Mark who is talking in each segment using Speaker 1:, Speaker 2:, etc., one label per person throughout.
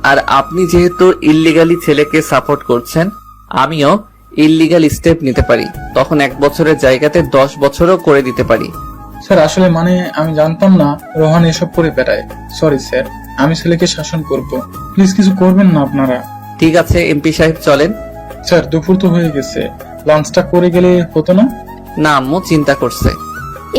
Speaker 1: আর আপনি যেহেতু ইল্লিগালি ছেলেকে সাপোর্ট করছেন, আমিও ইল্লিগাল স্টেপ নিতে পারি। তখন 1 বছরের জায়গাতে 10 বছরও করে দিতে পারি।
Speaker 2: স্যার আসলে আমি জানতাম না রোহান এসব করে বেড়ায়। সরি স্যার, আমি ছেলেকে শাসন করব। প্লিজ কিছু করবেন না আপনারা।
Speaker 1: ঠিক আছে এমপি সাহেব, চলেন।
Speaker 2: স্যার দুপুর তো হয়ে গেছে, লাঞ্চটা করে গেলে হতো না?
Speaker 1: না আম্মু চিন্তা করছে।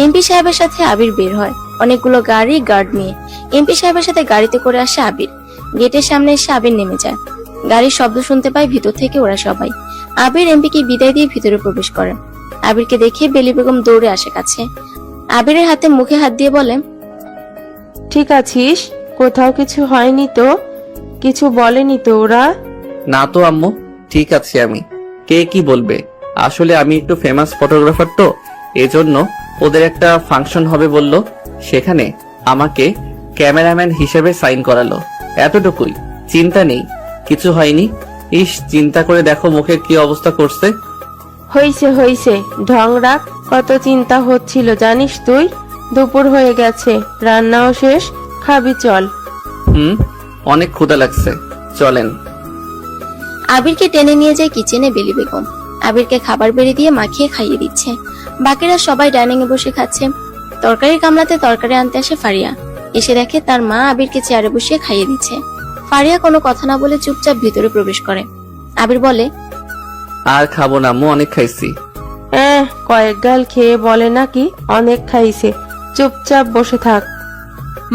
Speaker 3: এমপি সাহেবের সাথে আবির বের হয় অনেকগুলো গাড়ি গার্ড নিয়ে। এমপি সাহেবের সাথে গাড়িতে করে আসে আবির। গেটের সামনে এসে আবির নেমে যায়। গাড়ির শব্দ শুনতে পায় ভিতর থেকে ওরা সবাই। আবির এমপিকে বিদায় দিয়ে ভিতরে প্রবেশ করে। আবিরকে দেখে বেলি বেগম দৌড়ে আসে কাছে। আবিরের হাতে মুখে হাত দিয়ে বলে,
Speaker 4: ঠিক আছিস? কোথাও কিছু হয়নি তো? কিছু বলেনি তো ওরা?
Speaker 1: না তো আম্মু, ঠিক আছে আমি। কে কি বলবে, আসলে আমি একটু ফেমাস ফটোগ্রাফার তো, এজন্য ওদের একটা ফাংশন হবে বলল, সেখানে আমাকে ক্যামেরাম্যান হিসেবে সাইন করালো। এতটুকুই, চিন্তা নেই, কিছু হয়নি। ইস, চিন্তা করে দেখো মুখের কি অবস্থা করছে।
Speaker 4: হইছে ঢং রাখ। কত চিন্তা হচ্ছিল জানিস তুই? দুপুর হয়ে গেছে, রান্নাও শেষ, খাবি চল।
Speaker 1: অনেক ক্ষুধা লাগছে, চলেন।
Speaker 3: আবিরকে টেনে নিয়ে যায় কিচেনে বেলি বেগম। আবিরকে খাবার বেড়ে দিয়ে মাখিয়ে খাইয়ে দিচ্ছে। বাকিরা সবাই ডাইনিং এ বসে খাচ্ছে। তরকারির গামলাতে তরকারি আনতে আসে ফারিয়া। এসে দেখে তার মা আবিরকে চেয়ারে বসিয়ে খাইয়ে দিচ্ছে। ফারিয়া কোনো কথা না বলে চুপচাপ ভিতরে প্রবেশ করে। আবির বলে,
Speaker 1: আর খাবো না আম্মু, অনেক খাইছি।
Speaker 4: কয়েক গাল খেয়ে বলে নাকি অনেক খাইছে। চুপচাপ বসে থাক।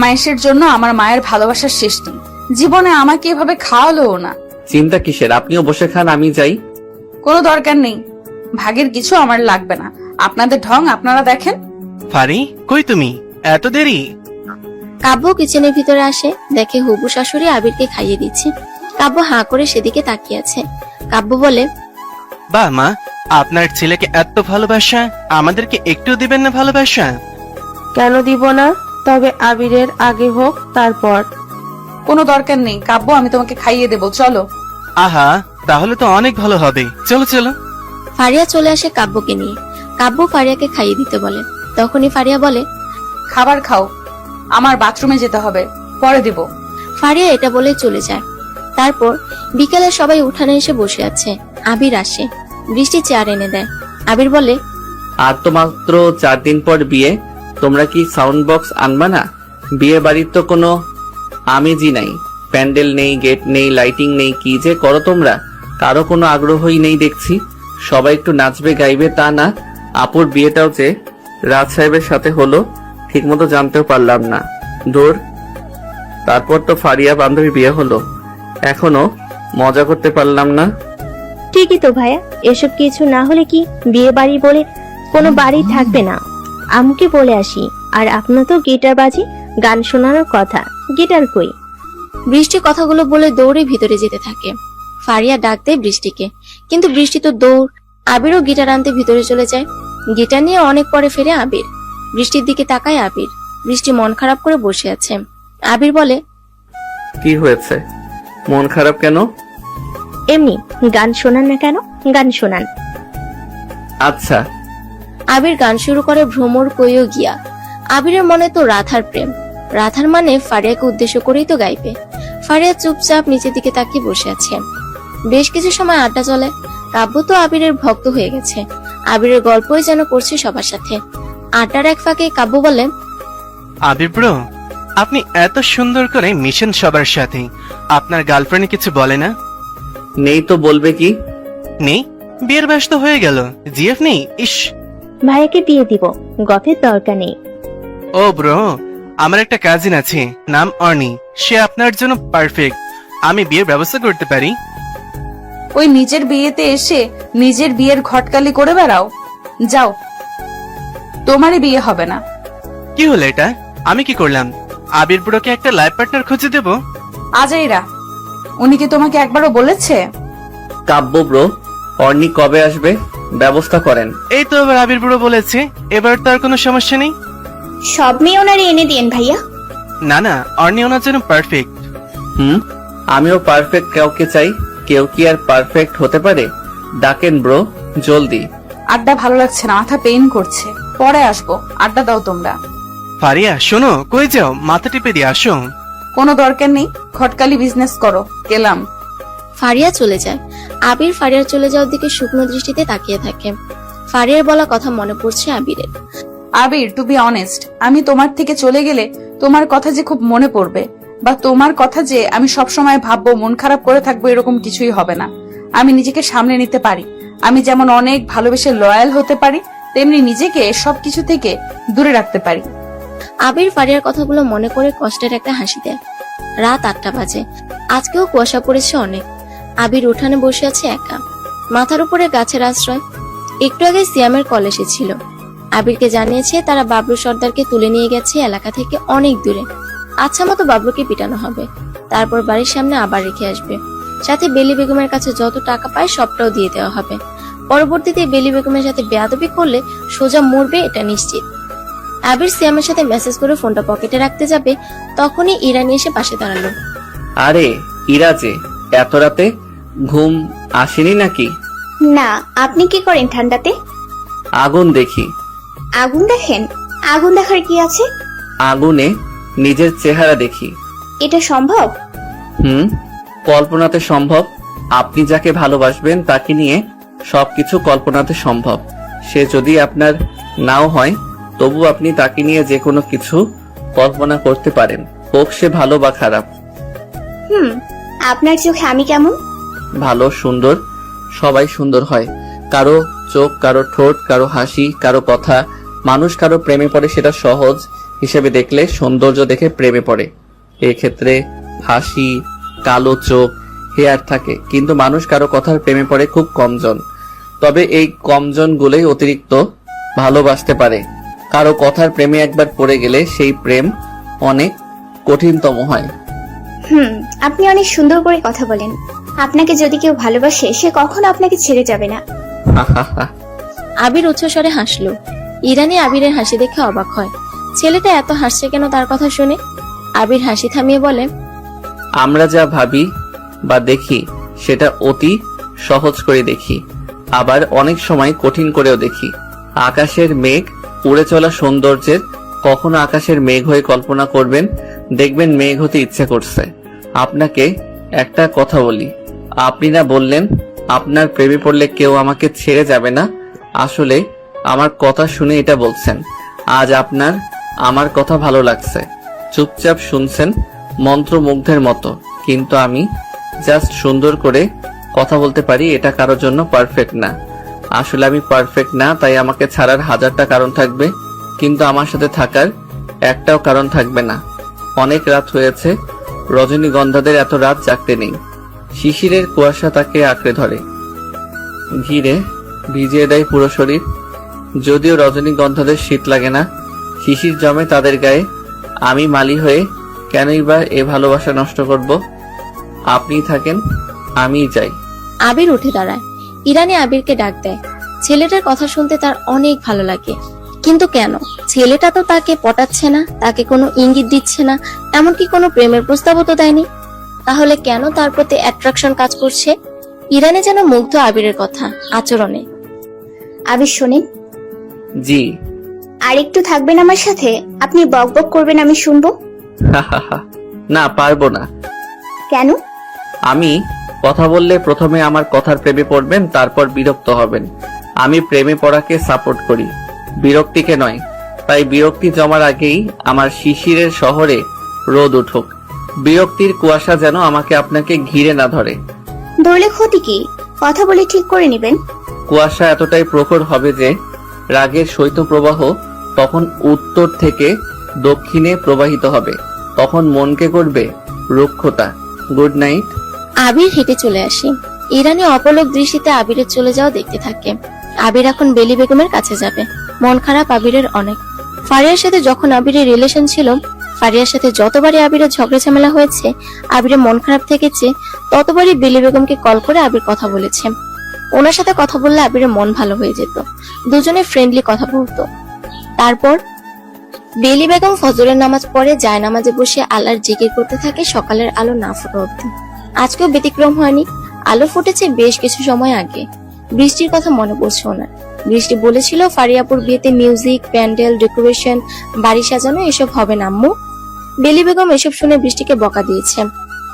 Speaker 5: মায়ের জন্য আমার মায়ের ভালোবাসার শেষ নেই। জীবনে আমাকে এভাবে খাওয়ালো না।
Speaker 1: চিন্তা কিসের, আপনিও বসে খান, আমি যাই।
Speaker 5: কোনো দরকার নেই, ভাগের কিছু আমার লাগবে না। আপনাদের ঢং আপনারা দেখেন।
Speaker 6: ফারি, কই তুমি? এত দেরি?
Speaker 3: কাব্য কিচেনের ভিতরে আসে, দেখে হবু শাশুড়ি আবিরকে খাইয়ে দিচ্ছে। কাব্য হাঁ করে সেদিকে তাকিয়ে আছে। কাব্য বলে,
Speaker 6: বাহ মা, আপনার ছেলেকে এত ভালোবাসা, আমাদেরকে একটু দিবেন না ভালোবাসা?
Speaker 4: কেন দিব না? তবে আবিরের আগে হোক, তারপর।
Speaker 5: কোনো দরকার নেই কাব্য, আমি তোমাকে খাইয়ে দেবো, চলো।
Speaker 6: আহা, তাহলে তো অনেক ভালো হবে, চলো চলো।
Speaker 3: ফারিয়া চলে আসে কাব্যকে নিয়ে। কাব্য ফারিয়াকে খাইয়ে দিতে বলে। তখনই ফারিয়া বলে,
Speaker 5: খাবার খাও, আমার বাথরুমে যেতে হবে, পরে দেব।
Speaker 3: ফারিয়া এটা বলে চলে যায়। তারপর বিকেলে সবাই উঠানে এসে বসে আছে। আবির আসে, বৃষ্টি চেয়ার এনে দেয়। আবির বলে,
Speaker 1: আর তো মাত্র 4 দিন পর বিয়ে, তোমরা কি সাউন্ড বক্স আনবা না? বিয়ে বাড়ির তো কোনো আমেজই নাই, প্যান্ডেল নেই, গেট নেই, লাইটিং নেই, কি যে করো তোমরা, কারো কোনো আগ্রহই নেই দেখছি। সবাই একটু নাচবে গাইবে তা না, আপুর বিয়েটাও যে রাজ সাহেবের সাথে হলো ঠিক মতো জানতেও পারলাম না। দূর, তারপর তো ফারিয়া বান্ধবী বিয়ে হলো, এখনো মজা করতে পারলাম না।
Speaker 7: ঠিকই তো ভাইয়া, এসব কিছু না হলে কি বিয়ে বাড়ি বলে কোনো বাড়ি থাকবে না? আম্মুকে বলে আসি। আর আপনার তো গিটার বাজি, গান শোনানোর কথা, গিটার কই?
Speaker 3: বৃষ্টি কথাগুলো বলে দৌড়ে ভিতরে যেতে থাকে। ফারিয়া ডাক দেয় বৃষ্টিকে, কিন্তু বৃষ্টি তো দৌড়। আবিরও গিটার আনতে ভিতরে চলে যায়। গিটার নিয়ে অনেক পরে ফিরে আবির। বৃষ্টির দিকে তাকায় আবির। বৃষ্টি মন খারাপ করে বসে আছে। আবির বলে,
Speaker 1: কি হয়েছে, মন খারাপ কেন?
Speaker 7: এমনি। গান শোনান না কেন? গান শোনান।
Speaker 1: আচ্ছা।
Speaker 3: আবির গান শুরু করে ভ্রমর কইও গিয়া। আবিরের মনে তো রাধার প্রেম। রাধার মানে ফারিয়াকে উদ্দেশ্য করেই তো গাইবে। ফারিয়া চুপচাপ নিচের দিকে তাকিয়ে বসে আছে। বেশ কিছু সময় আড্ডা চলে। কাব্য তো আবিরের ভক্ত হয়ে গেছে। আবিরের গল্পই যেন করছে সবার সাথে। আড্ডার এক ফাঁকে কাব্য বলে,
Speaker 6: আবির ব্রো, আপনি এত সুন্দর করে মিশন সবার সাথে, আপনার গার্লফ্রেন্ড কিছু বলে না?
Speaker 1: নেই তো বলবে কি?
Speaker 6: নেই? বিয়ের ব্যস্ত হয়ে গেল, জিএফ নেই? ইস।
Speaker 7: ভাইয়াকে দিয়ে দিব, গতের দরকার নেই।
Speaker 6: ও ব্রো, আমার একটা কাজিন আছে, নাম অর্নি, সে আপনার জন্য পারফেক্ট। আমি বিয়ের ব্যবস্থা করতে পারি।
Speaker 5: ওই নিজের বিয়েতে এসে নিজের বিয়ের ঘটকালি করে বেড়াও, যাও, তোমারই বিয়ে হবে না।
Speaker 6: কি হলো এটা? আমি কি করলাম? আবির ব্রোকে একটা লাইফ পার্টনার খুঁজে দেব?
Speaker 5: আজাইরা, উনি কি তোমাকে একবারও বলেছে?
Speaker 1: কাব্য ব্রো, অর্নি কবে আসবে, ব্যবস্থা করেন।
Speaker 6: এই তো এবার আবির ব্রো বলেছে, এবার তার কোনো সমস্যা নেই।
Speaker 7: সব মেয়ে ওনারে এনে দিন ভাইয়া।
Speaker 6: না না, অর্নি ওনার জন্য পারফেক্ট।
Speaker 1: আমিও পারফেক্ট কাউকে চাই। কেউ কি আর পারফেক্ট হতে পারে? ডাকেন ব্রো, জলদি।
Speaker 5: আড্ডা ভালো লাগছে না, মাথা পেইন করছে, পরে আসবো, আড্ডা দাও তোমরা।
Speaker 6: ফারিয়া শোনো, কই যাও? মাথা টিপে দিয়ে আসো।
Speaker 5: কোনো দরকার নেই, খটকালি বিজনেস করো, গেলাম।
Speaker 3: ফারিয়া চলে যায়। আবির ফারিয়ার চলে যাওয়ার দিকে শুকনো দৃষ্টিতে তাকিয়ে থাকে। ফারিয়ার বলা কথা মনে পড়ছে আবিরের।
Speaker 5: আবির, টু বি অনেস্ট, আমি তোমার থেকে চলে গেলে তোমার কথা যে খুব মনে পড়বে, বা তোমার কথা যে আমি সবসময় ভাববো, মন খারাপ করে থাকবো, এরকম কিছুই হবে না। আমি নিজেকে সামলে নিতে পারি। আমি যেমন অনেক ভালোবেসে লয়াল হতে পারি, তেমনি নিজেকে সবকিছু থেকে দূরে রাখতে পারি।
Speaker 3: আবির ফারিয়ার কথাগুলো মনে করে কষ্টের একটা হাসি দেয়। রাত 8টা বাজে। আজকেও কুয়াশা পড়েছে অনেক। আবির উঠানে বসে আছে একা, মাথার উপরে গাছের আশ্রয়। একটু আগে সিয়ামের কল এসেছিল। আবিরকে জানিয়েছে তারা বাবলু সর্দারকে তুলে নিয়ে গেছে এলাকা থেকে অনেক দূরে। আচ্ছা মতো বাবলুকে পিটানো হবে, তারপর বাড়ির সামনে আবার রেখে আসবে। সাথে বেলি বেগমের কাছে যত টাকা পায় সবটাও দিয়ে দেওয়া হবে। পরবর্তীতে বেলি বেগমের সাথে বেয়াদবি করলে সোজা মরবে, এটা নিশ্চিত। আবির সিয়ামের সাথে মেসেজ করে ফোনটা পকেটে রাখতে যাবে, তখনই ইরানি এসে পাশে দাঁড়ালো।
Speaker 1: আরে ইরা যে, এত রাতে ঘুম আসেনি নাকি?
Speaker 8: না, আপনি কি করেন ঠান্ডাতে?
Speaker 1: আগুন দেখি।
Speaker 8: আগুন দেখেন? আগুন দেখার কি আছে?
Speaker 1: আগুনে নিজের চেহারা দেখি।
Speaker 8: এটা সম্ভব?
Speaker 1: কল্পনাতে সম্ভব। আপনি যাকে ভালোবাসবেন তাকে নিয়ে সবকিছু কল্পনাতে সম্ভব। সে যদি আপনার নাও হয়, তবু আপনি তাকে নিয়ে যে কোনো কিছু কল্পনা করতে পারেন, হোক সে ভালো বা খারাপ।
Speaker 8: আপনার চোখে আমি কেমন?
Speaker 1: ভালো, সুন্দর। সবাই সুন্দর হয়। কারো চোখ, কারো ঠোঁট, কারো হাসি, কারো কথা। মানুষ কারো প্রেমে পড়ে, সেটা সহজ হিসেবে দেখলে সৌন্দর্য দেখে প্রেমে পড়ে। এক্ষেত্রে হাসি, কালো চোখ, হেয়ার থাকে, কিন্তু মানুষ কারো কথার প্রেমে পড়ে খুব কমজন। তবে এই কমজন গুলোই অতিরিক্ত ভালোবাসতে পারে। কারো কথার প্রেমে একবার পড়ে গেলে সেই প্রেম অনেক কঠিনতম হয়।
Speaker 8: আপনি অনেক সুন্দর করে কথা বলেন। আপনাকে যদি কেউ ভালোবাসে, সে কখনো আপনাকে ছেড়ে যাবে না।
Speaker 3: আবির উচ্চস্বরে হাসলো। ইরানি আবিরের হাসি দেখে অবাক হয়। ছেলেটা এত হাসছে কেন তার কথা শুনে? আবির হাসি থামিয়ে বলে,
Speaker 1: আমরা যা ভাবি বা দেখি সেটা অতি সহজ করে দেখি, আবার অনেক সময় কঠিন করেও দেখি। আকাশের মেঘ, উড়ে চলা সৌন্দর্যের কখনো আকাশের মেঘ হয়ে কল্পনা করবেন, দেখবেন মেঘ হতে ইচ্ছে করছে। আপনাকে একটা কথা বলি, আপনি না বললেন আপনার প্রেমে পড়লে কেউ আমাকে ছেড়ে যাবে না? আসলে আমার কথা শুনে এটা বলছেন। আজ আপনার আমার কথা ভালো লাগছে, চুপচাপ শুনছেন মন্ত্রমুগ্ধের মতো। কিন্তু আমি জাস্ট সুন্দর করে কথা বলতে পারি, এটা কারোর জন্য পারফেক্ট না। আসলে আমি পারফেক্ট না, তাই আমাকে ছাড়ার 1000টা কারণ থাকবে, কিন্তু আমার সাথে থাকার একটাও কারণ থাকবে না। অনেক রাত হয়েছে, রজনীগন্ধাদের এত রাত জাগতে নেই। শিশিরের কুয়াশা তাকে আঁকড়ে ধরে, ঘিরে ভিজিয়ে দেয় পুরো শরীর। যদিও রজনীগন্ধাদের শীত লাগে না, শিশির জমে তাদের গায়ে। আমি মালি হয়ে কেনই বা এ ভালোবাসা নষ্ট করব? আপনিই থাকেন, আমিই যাই।
Speaker 3: আবির উঠে দাঁড়ায়। ইরানি আবিরকে ডাক দেয়। ছেলেটার কথা শুনতে তার অনেক ভালো লাগে, কিন্তু কেন? ছেলেটা তো তাকে পটাচ্ছে না, তাকে কোনো ইঙ্গিত দিচ্ছে না, এমনকি কোনো প্রেমের প্রস্তাবও তো দেয়নি। তাহলে কেন তার প্রতি অ্যাট্রাকশন কাজ করছে? ইরানি যেন মুগ্ধ আবিরের কথা, আচরণে।
Speaker 8: আবির শোনেন,
Speaker 1: জি।
Speaker 8: আর একটু থাকবেন আমার সাথে? আপনি বক বক করবেন, আমি শুনবো।
Speaker 1: না, পারবো না।
Speaker 8: কেন?
Speaker 1: আমি কথা বললে প্রথমে আমার কথার প্রেমে পড়বেন, তারপর বিরক্ত হবেন। আমি প্রেমে পড়াকে সাপোর্ট করি, বিরক্তিকে নয়। তাই বিরক্তি জমার আগেই আমার শিশিরের শহরে রোদ উঠুক। বিরক্তির কুয়াশা যেন আমাকে আপনাকে ঘিরে না ধরে।
Speaker 8: ধরলে ক্ষতি কি? কথা বলে ঠিক করে নেবেন।
Speaker 1: কুয়াশা এতটাই প্রখর হবে যে রাগের শৈত্যপ্রবাহ তখন উত্তর থেকে দক্ষিণে প্রবাহিত হবে, তখন মনকে করবে রুক্ষতা। Good night.
Speaker 3: আবির হেঁটে চলে আসে। ইরানি অপলক দৃষ্টিতে আবিরের চলে যাওয়া দেখতে থাকে। আবির এখন বেলি বেগমের কাছে যাবে। মন খারাপ আবিরের অনেক। ফারিয়ার সাথে যখন আবিরের রিলেশন ছিল, ফারিয়ার সাথে যতবারই আবিরের ঝগড়া ঝামেলা হয়েছে, আবিরের মন খারাপ থেকেছে, ততবারই বেলি বেগমকে কল করে আবির কথা বলেছে। ওনার সাথে কথা বললে আবিরের মন ভালো হয়ে যেত, দুজনে ফ্রেন্ডলি কথা বলতো। তারপর বেলি বেগম ফজরের নামাজ পড়ে জায়নামাজে বসে আল্লাহর জিকির করতে থাকে সকালের আলো না ফোটা অবধি। আজকেও ব্যতিক্রম হয়নি। আলো ফুটেছে বেশ কিছু সময় আগে। বৃষ্টির কথা মনে পড়ছে ওনার। বৃষ্টি বলেছিল ফারিয়াপুর বিয়েতে মিউজিক, প্যান্ডেল, ডেকোরেশন, বাড়ি সাজানো এসব হবে না আম্মু। বেলি বেগম এসব শুনে বৃষ্টিকে বকা দিয়েছে,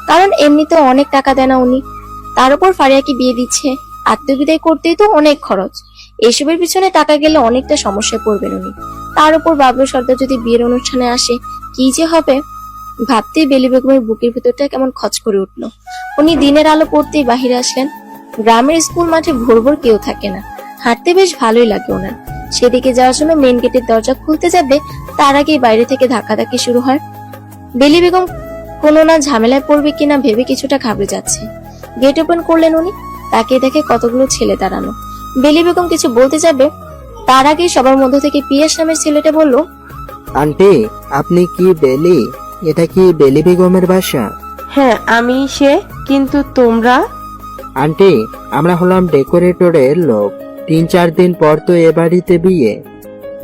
Speaker 3: কারণ এমনিতেও অনেক টাকা দেয় না উনি। তার উপর ফারিয়াকে বিয়ে দিচ্ছে, আত্মবিদায় করতেই তো অনেক খরচ। এসবের পিছনে টাকা গেলে অনেকটা সমস্যায় পড়বেন উনি। তার উপর বাবলু সর্দার যদি বিয়ের অনুষ্ঠানে আসে, কি যে হবে ভাবতেই বেলি বেগমের বুকের ভিতরটা কেমন খচ করে উঠলো। উনি দিনের আলো পড়তেই বাহিরে আসলেন। গ্রামের স্কুল মাঠে ভোর ভোর কেউ থাকে না, হাঁটতে বেশ ভালোই লাগে ওনার। সেদিকে যাওয়ার জন্য মেন গেটের দরজা খুলতে যাবে, তার আগেই বাইরে থেকে ধাক্কাধাক্কি শুরু হয়। বেলি বেগম কোনো না ঝামেলায় পড়বে কিনা ভেবে কিছুটা ঘাবড়ে যাচ্ছে। গেট ওপেন করলেন উনি, তাকিয়ে দেখে কতগুলো ছেলে দাঁড়ানো। বেলি বেগম কিছু বলতে যাবে, তার আগেই সবার মধ্য থেকে পিয়াস নামের ছেলেটা বলল,
Speaker 9: আন্টি, আপনি কি বেলি? এটা কি বেলি বেগমের বাসা?
Speaker 4: হ্যাঁ আমি সে, কিন্তু তোমরা?
Speaker 9: আন্টি, আমরা হলাম ডেকোরেটরের লোক। 3-4 দিন পর তো এ বাড়িতে বিয়ে।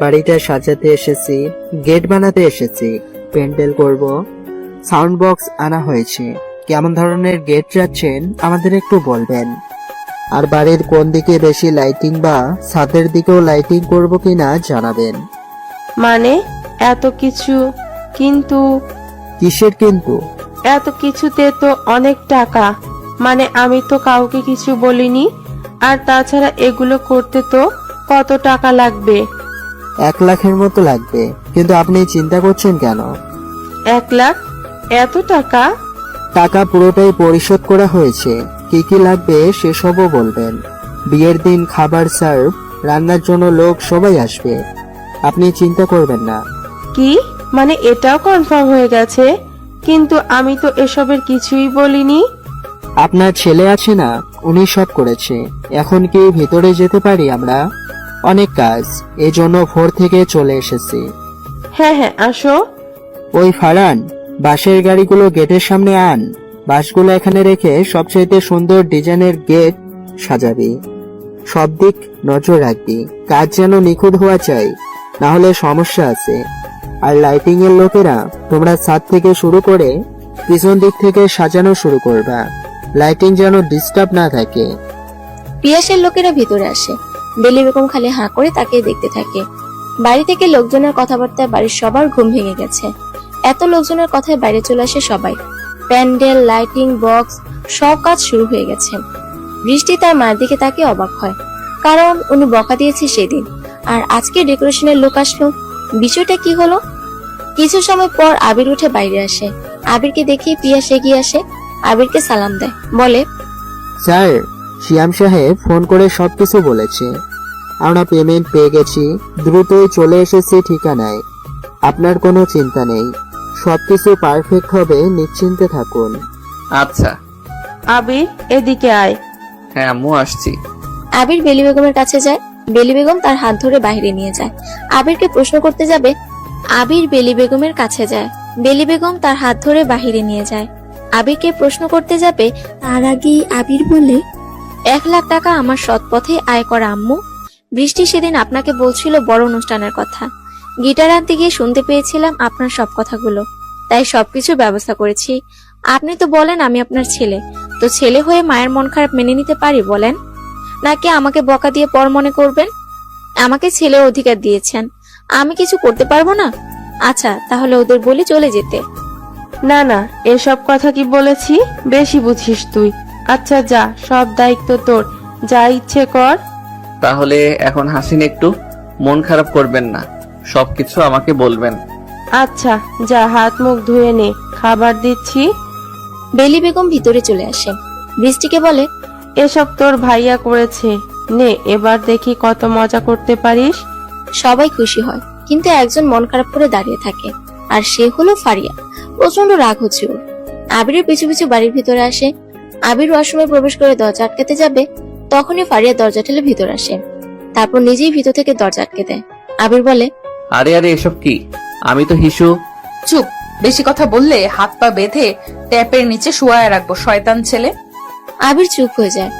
Speaker 9: বাড়িটা সাজাতে এসেছি, গেট বানাতে এসেছি, প্যান্ডেল করব, সাউন্ড বক্স আনা হয়েছে। কেমন ধরনের গেট যাচ্ছেন আমাদের একটু বলবেন। আর বাড়ির কোন দিকে বেশি লাইটিং বা ছাদের দিকেও লাইটিং করব কিনা জানাবেন।
Speaker 4: মানে এত কিছু? কিন্তু
Speaker 9: কিসের কিন্তু?
Speaker 4: এত কিছুতে তো অনেক টাকা। মানে আমি তো কাউকে কিছু বলিনি। আর তাছাড়া এগুলো করতে তো কত টাকা লাগবে?
Speaker 9: 1 লাখের মতো লাগবে। কিন্তু আপনি চিন্তা করছেন কেন?
Speaker 4: 1 লাখ? এত টাকা?
Speaker 9: টাকা পুরোটাই পরিশোধ করা হয়েছে। কি কি লাগবে সেসবও বলবেন। বিয়ের দিন খাবার সার্ভ, রান্নার জন্য লোক সবাই আসবে। আপনি চিন্তা করবেন না।
Speaker 4: কি মানে এটাও কনফার্ম হয়ে গেছে? কিন্তু আমি তো এসবের কিছুই বলিনি।
Speaker 9: আপনার ছেলে আছে না, উনি সব করেছে। এখন কি ভিতরে যেতে পারি আমরা? অনেক কাজ, এজন্য ভোর থেকে চলে এসেছি।
Speaker 4: হ্যাঁ হ্যাঁ আসো।
Speaker 9: ওই ফারান, বাসের গাড়িগুলো গেটের সামনে আন। বাসগুলো এখানে রেখে সবচাইতে সুন্দর ডিজাইনের গেট সাজাবি। সব দিক নজর রাখবি, কাজ যেন নিখুঁত হওয়া চাই, না হলে সমস্যা আছে। আর লাইটিং এর লোকেরা, তোমরা ছাদ থেকে শুরু করে পিছন দিক থেকে সাজানো শুরু করবা। লাইটিং যেন ডিস্টার্ব না থাকে।
Speaker 3: পিয়াসের লোকেরা ভিতরে আসে। বেলি বেগম খালি হাঁ করে তাকিয়ে দেখতে থাকে। বাড়ি থেকে লোকজনের কথাবার্তায় বাড়ির সবার ঘুম ভেঙে গেছে। এত লোকজনের কথায় বাইরে চলে আসে সবাই। প্যান্ডেল, লাইটিং, বক্স সব কাজ শুরু হয়ে গেছে। বৃষ্টি তার মায়ের দিকে তাকিয়ে অবাক হয়, কারণ উনি বকা দিয়েছে সেদিন, আর আজকে ডেকোরেশনের লোক আসলো। বিষয়টা কি হলো? কিছু সময় পর আবির উঠে বাইরে আসে। আবিরকে দেখে পিয়াস এগিয়ে আসে, আবিরকে সালাম দেয়, বলে,
Speaker 9: স্যার, শিয়াম সাহেব ফোন করে সবকিছু বলেছে। আমরা পেমেন্ট পেয়ে গেছি, দ্রুতই চলে এসেছি ঠিকানায়। আপনার কোনো চিন্তা নেই, সবকিছু পারফেক্ট হবে, নিশ্চিন্তে থাকুন।
Speaker 1: আচ্ছা।
Speaker 4: আবির এদিকে আয়।
Speaker 1: হ্যাঁ আম্মু, আসছি।
Speaker 3: আবির বেলি বেগমের কাছে যায়। বেলি বেগম তার হাত ধরে বাইরে নিয়ে যায়। আবিরকে প্রশ্ন করতে যাবে, আবির বেলি বেগমের কাছে যায়। বেলি বেগম তার হাত ধরে বাহিরে নিয়ে যায়। আবিরকে প্রশ্ন করতে যাবে, তার আগেই আবির বলে, 1 লাখ টাকা আমার সৎ পথে আয় করা আম্মু। বৃষ্টি সেদিন আপনাকে বলছিল বড় অনুষ্ঠানের কথা। গিটার আনতে গিয়ে শুনতে পেয়েছিলাম আপনার সব কথাগুলো, তাই সবকিছু ব্যবস্থা করেছি। আপনি তো বলেন আমি আপনার ছেলে, তো ছেলে হয়ে মায়ের মন খারাপ মেনে নিতে পারি বলেন? নাকি আমাকে বকা দিয়ে পর মনে করবেন? আমাকে ছেলে অধিকার দিয়েছেন, আমি কিছু করতে পারবো না? আচ্ছা তাহলে ওদের বলি চলে যেতে।
Speaker 4: না না, এসব কথা কি বলেছি? বেশি বুঝিস তুই। আচ্ছা যা, সব দায়িত্ব তোর, যা ইচ্ছে কর।
Speaker 1: তাহলে এখন হাসিন, একটু মন খারাপ করবেন না, সবকিছু আমাকে বলবেন।
Speaker 4: আচ্ছা যা, হাত মুখ ধুয়ে নে, খাবার দিচ্ছি।
Speaker 3: বেলি বেগম ভিতরে চলে আসে। বৃষ্টিকে বলে,
Speaker 4: এসব তোর ভাইয়া করেছে, নে এবার দেখি কত মজা করতে পারিস।
Speaker 3: সবাই খুশি হয়, কিন্তু একজন মন খারাপ করে দাঁড়িয়ে থাকে, আর সে হলো ফারিয়া। প্রচন্ড রাগ হচ্ছে ওর। আবিরের পিছু পিছু বাড়ির ভিতরে আসে। আবির ওয়াশরুমে প্রবেশ করে দরজা আটকাতে যাবে, তখনই ফারিয়া দরজা ঠেলে ভিতর আসে। তারপর নিজেই ভিতর থেকে দরজা আটকে দেয়। আবির বলে,
Speaker 1: আরে আরে, এসব কি? আমি তো হিসু।
Speaker 5: চুপ, বেশি কথা বললে হাত পা বেঁধে ট্যাপের নিচে শুয়ায় রাখবো, শয়তান ছেলে।
Speaker 3: আবির চুপ হয়ে যায়।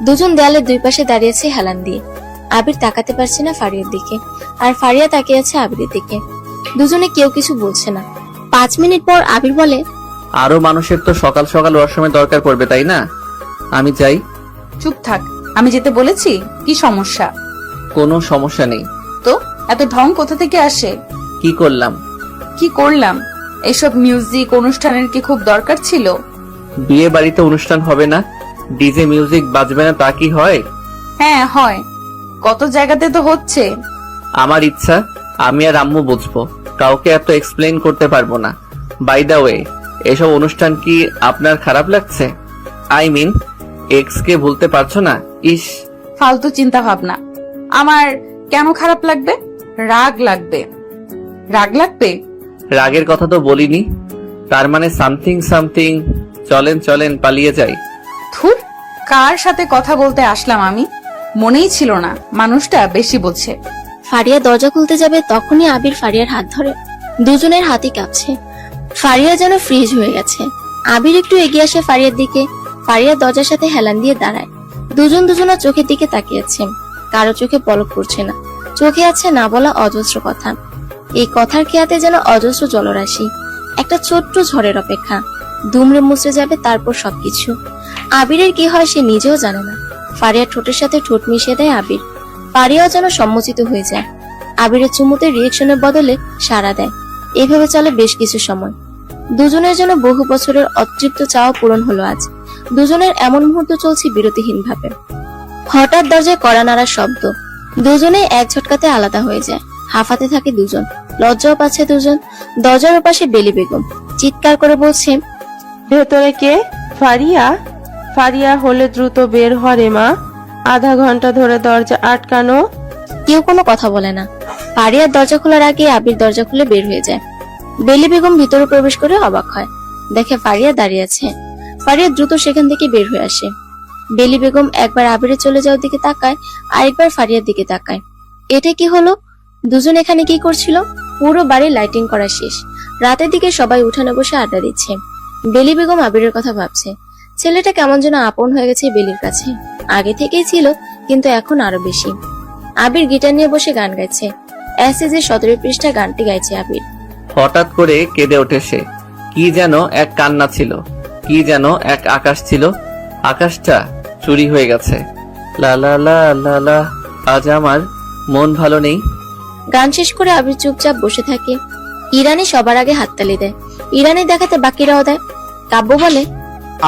Speaker 3: দুজন দেয়ালের দুই পাশে দাঁড়িয়েছে হেলান দিয়ে। আবির তাকাতে পারছে না ফারিয়ার দিকে, আর ফারিয়া তাকিয়ে আছে আবিরের দিকে। দুজনে কেউ কিছু বলছে না। 5 মিনিট পর আবির বলে,
Speaker 1: আরো মানুষের তো সকাল সকাল ওয়াশরুমে দরকার পড়বে, তাই না? আমি যাই।
Speaker 5: চুপ থাক, আমি যেতে বলেছি। কি সমস্যা?
Speaker 1: কোনো সমস্যা নেই।
Speaker 5: তো এত ঢং কোথা থেকে আসে?
Speaker 1: কি করলাম?
Speaker 5: কি করলাম? এসব মিউজিক অনুষ্ঠানের কি খুব দরকার ছিল?
Speaker 1: বিয়ে বাড়িতে অনুষ্ঠান হবে না, ডিজে মিউজিক বাজবে না তা কি হয়?
Speaker 5: হ্যাঁ হয়, কত জায়গাতে তো হচ্ছে।
Speaker 1: আমার ইচ্ছা আমি আর আম্মু বুঝবো, কাউকে এত এক্সপ্লেইন করতে পারবো না। বাই দা ওয়ে, এসব অনুষ্ঠান কি আপনার খারাপ লাগছে? আই মিন, এক্স কে ভুলতে পারছো না? ইস,
Speaker 5: ফালতু চিন্তা ভাবনা। আমার কেন খারাপ লাগবে? রাগ লাগবে। রাগ লাগবে?
Speaker 1: রাগের কথা তো বলিনি। তার মানে সামথিং সামথিং। চলেন চলেন পালিয়ে যাই।
Speaker 5: ধুর, কার সাথে কথা বলতে আসলাম আমি? মনেই ছিল না মানুষটা বেশি বোঝে।
Speaker 3: ফারিয়া দরজা খুলতে যাবে তখনই আবির ফারিয়ার হাত ধরে। দুজনের হাতই কাঁপছে। ফারিয়া যেন ফ্রিজ হয়ে গেছে। আবির একটু এগিয়ে আসে ফারিয়ার দিকে। ফারিয়া দরজার সাথে হেলান দিয়ে দাঁড়ায়। দুজন দুজনের চোখের দিকে তাকিয়েছে। কারো চোখে পলক পড়ছে না, চোখে আছে না বলা অজস্র কথা। এই কথার খেয়াতে যেন অজস্র জলরাশি, একটা ছোট্ট ঝড়ের অপেক্ষা। দুমড়ে মুচড়ে যাবে তারপর সবকিছু। আবিরের কি হয় সে নিজেও জানে না। ফারিয়ার ঠোঁটের সাথে ঠোঁট মিশিয়ে দেয় আবির। ফারিয়াও যেন সম্মোচিত হয়ে যায়। আবিরের চুমুতে রিয়েকশনের বদলে সাড়া দেয়। এভাবে চলে বেশ কিছু সময়। দুজনের জন্য বহু বছরের অতৃপ্ত চাওয়া পূরণ হলো আজ। দুজনের এমন মুহূর্ত চলছে বিরতিহীন ভাবে। হঠাৎ দরজায় কড়া নাড়ার শব্দ। দুজনে এক ঝটকাতে আলাদা হয়ে যায়। হাঁফাতে থাকে দুজন, লজ্জাও পাচ্ছে দুজন। দরজার ওপাশে বেলি বেগম চিৎকার করে বলছে,
Speaker 4: ভেতরে কে? ফারিয়া? ফারিয়া হলে দ্রুত বের হরে মা, আধা ঘন্টা ধরে দরজা আটকানো।
Speaker 3: কেউ কোনো কথা বলে না। ফারিয়ার দরজা খোলার আগে আবির দরজা খুলে বের হয়ে যায়। বেলি বেগম ভিতরে প্রবেশ করে অবাক হয়, দেখে ফারিয়া দাঁড়িয়ে আছে। ফারিয়া দ্রুত সেখান থেকে বের হয়ে আসে। বেলি বেগম একবার আবিরে চলে যাওয়ার দিকে তাকায়, আরেকবার ফারিয়ার দিকে তাকায়। এটা কি হলো? দুজন এখানে কি করছিল? পুরো বাড়ি লাইটিং করা শেষ। রাতের দিকে সবাই উঠানে বসে আড্ডা দিচ্ছে। বেলি বেগম আবিরের কথা ভাবছে। ছেলেটা কেমন যেন আপন হয়ে গেছে বেলির কাছে। আগে থেকেই ছিল, কিন্তু এখন আরো বেশি। আবির গিটার নিয়ে বসে গান গাইছে। অ্যাসিজের 17 পৃষ্ঠা গানটি গাইছে আবির।
Speaker 1: হঠাৎ করে কেঁদে ওঠে সে। কি যেন এক কান্না ছিল, কি যেন এক আকাশ ছিল। আকাশটা চুরি হয়ে গেছে। লা লা লা লা লা, আজ আমার মন ভালো নেই।
Speaker 3: গান শেষ করে আবির চুপচাপ বসে থাকে। ইরানি সবার আগে হাততালি দেয়। ইরানি দেখাতে বাকিরাও দেয়। কাব্য বলে,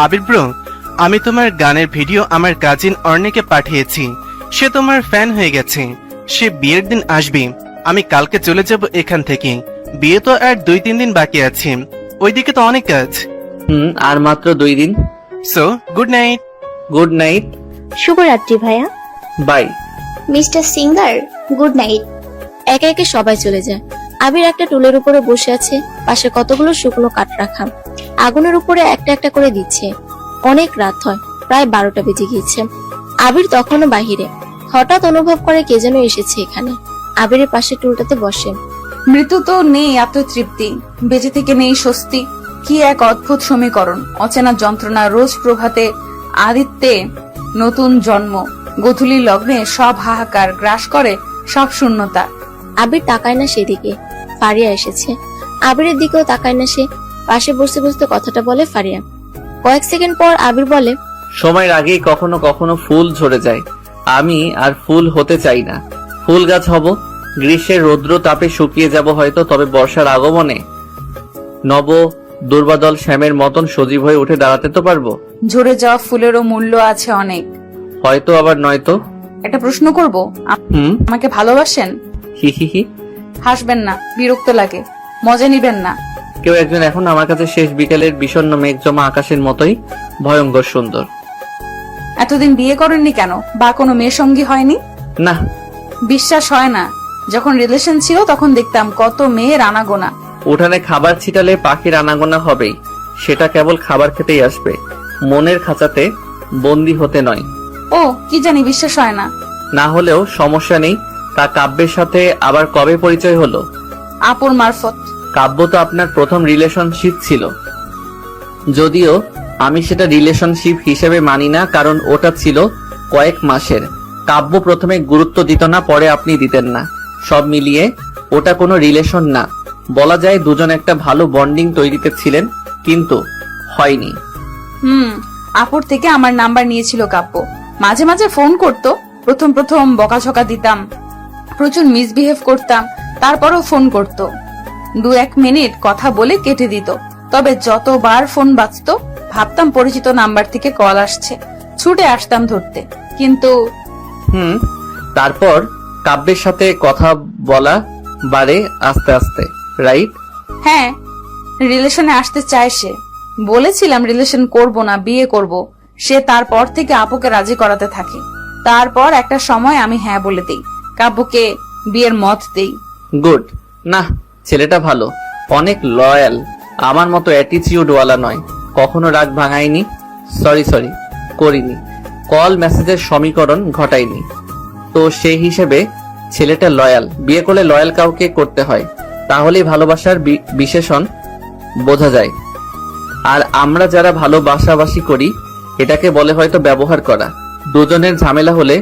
Speaker 6: আবির ব্রো, আমি তোমার গানের ভিডিও আমার কাজিন অর্ণিকে পাঠিয়েছি। সে তোমার ফ্যান হয়ে গেছে। সে বিয়ের দিন আসবে। আমি কালকে চলে যাব এখান থেকে। বিয়ে তো আর 2-3 দিন বাকি আছে। ওইদিকে তো অনেক কাজ।
Speaker 1: আর মাত্র 2 দিন।
Speaker 6: So good night.
Speaker 1: Good night.
Speaker 7: শুভরাত্রি ভাইয়া।
Speaker 1: Bye.
Speaker 8: Mister Singer, good night.
Speaker 3: একে একে সবাই চলে যায়। আবির একটা টুলের উপরে বসে আছে। পাশে কতগুলো শুকনো কাঠ রাখা। আগুনের উপরে একটা একটা করে দিচ্ছে। অনেক রাত হয়, প্রায় 12টা বেজে গিয়েছে। আবির তখনও বাহিরে। হঠাৎ অনুভব করে কে যেন এসেছে এখানে। আবিরের পাশে টুলটাতে বসে।
Speaker 5: মৃত্যু তো নেই এত তৃপ্তি, বেঁচে থেকে নেই স্বস্তি। কি এক অদ্ভুত সমীকরণ। অচেনা যন্ত্রণা রোজ প্রভাতে, আদিত্যে নতুন জন্ম, গোধূলি লগ্নে সব হাহাকার গ্রাস করে, সব শূন্যতা।
Speaker 3: আবির তাকায় না সেদিকে। ফারিয়া এসেছে। আবিরের দিকেও তাকায় না সে। পাশে বসতে বসতে কথাটা বলে ফারিয়া। কয়েক সেকেন্ড পর আবির বলে,
Speaker 1: সময়ের আগেই কখনো কখনো ফুল ঝরে যায়। আমি আর ফুল হতে চাই না। ফুল গাছ হব। গ্রীষ্মের রৌদ্র তাপে শুকিয়ে যাব হয়তো, তবে বর্ষার আগমনে নব দুর্বাদল শ্যামের মতন সজীব হয়ে উঠে দাঁড়াতে তো পারবো।
Speaker 5: ঝরে যাওয়া ফুলেরও মূল্য আছে অনেক।
Speaker 1: হয়তো আবার নয়তো।
Speaker 5: একটা প্রশ্ন করব, আমাকে ভালোবাসেন?
Speaker 1: হি হি হি।
Speaker 5: হাসবেন না, বিরক্ত লাগে। মজা নিবেন না।
Speaker 1: কেউ একজন এখন আমার কাছে শেষ বিকেলের বিষণ্ণ মেঘ জমা আকাশের মতোই ভয়ঙ্কর সুন্দর।
Speaker 5: এতদিন বিয়ে করেননি কেন? বা কোনো মেয়ের সঙ্গী হয়নি?
Speaker 1: না,
Speaker 5: বিশ্বাস হয় না। যখন রিলেশন ছিল তখন দেখতাম কত মেয়ের আনাগোনা।
Speaker 1: উঠানে খাবার ছিটালে পাখির আনাগোনা হবেই। সেটা কেবল খাবার খেতেই আসবে, মনের খাঁচাতে বন্দি হতে নয়।
Speaker 5: ও কি জানি, বিশ্বাস হয় না।
Speaker 1: না হলেও সমস্যা নেই। তা কাব্যের সাথে আবার কবে পরিচয় হলো?
Speaker 5: আপুর মারফত।
Speaker 1: কাব্য তো আপনার প্রথম রিলেশনশিপ ছিল, যদিও আমি সেটা রিলেশনশিপ হিসেবে মানি না, কারণ ওটা ছিল কয়েক মাসের। কাব্য প্রথমে গুরুত্ব দিত না, পরে আপনি দিতেন না। সব মিলিয়ে ওটা কোনো রিলেশন না। বলা যায় দুজন একটা ভালো বন্ডিং তৈরিতে ছিলেন, কিন্তু হয়নি।
Speaker 5: আপুর থেকে আমার নাম্বার নিয়েছিল কাব্য। মাঝে মাঝে ফোন করতো। প্রথম প্রথম বকাঝকা দিতাম, প্রচুর মিসবিহেভ করতাম, তারপরও ফোন করতো। 1 মিনিট কথা বলে কেটে দিত। তবে যতবার ফোন বাজতো ভাবতাম পরিচিত নাম্বার থেকে কল আসছে, ছুটে আসতাম ধরতে। কিন্তু
Speaker 1: তারপর কাব্যের সাথে কথা বলা বাড়ে আস্তে আস্তে, রাইট?
Speaker 5: হ্যাঁ, রিলেশনে আসতে চায় সে। বলেছিলাম রিলেশন করব না, বিয়ে করব। সে তারপর থেকে আপুকে রাজি করাতে থাকে। তারপর একটা সময় আমি হ্যাঁ বলে দেই, কাব্যকে বিয়ের মত দেই।
Speaker 1: গুড। না, ছেলেটা ভালো, অনেক লয়াল, আমার মতো অ্যাটিটিউডওয়ালা নয়, কখনো রাগ ভাঙায়নি। সরি করিনি, কল মেসেজের সমীকরণ ঘটায়নি। তো সেই হিসেবে ছেলেটা লয়াল। বিয়ে করলে লয়াল কাউকে করতে হয়, তাহলেই ভালোবাসার বিশেষণ বোঝা যায়। আর আমরা যারা ভালোবাসাবাসি করি এটাকে বলে হয়তো ব্যবহার করা। দুজনের ঝামেলা হলে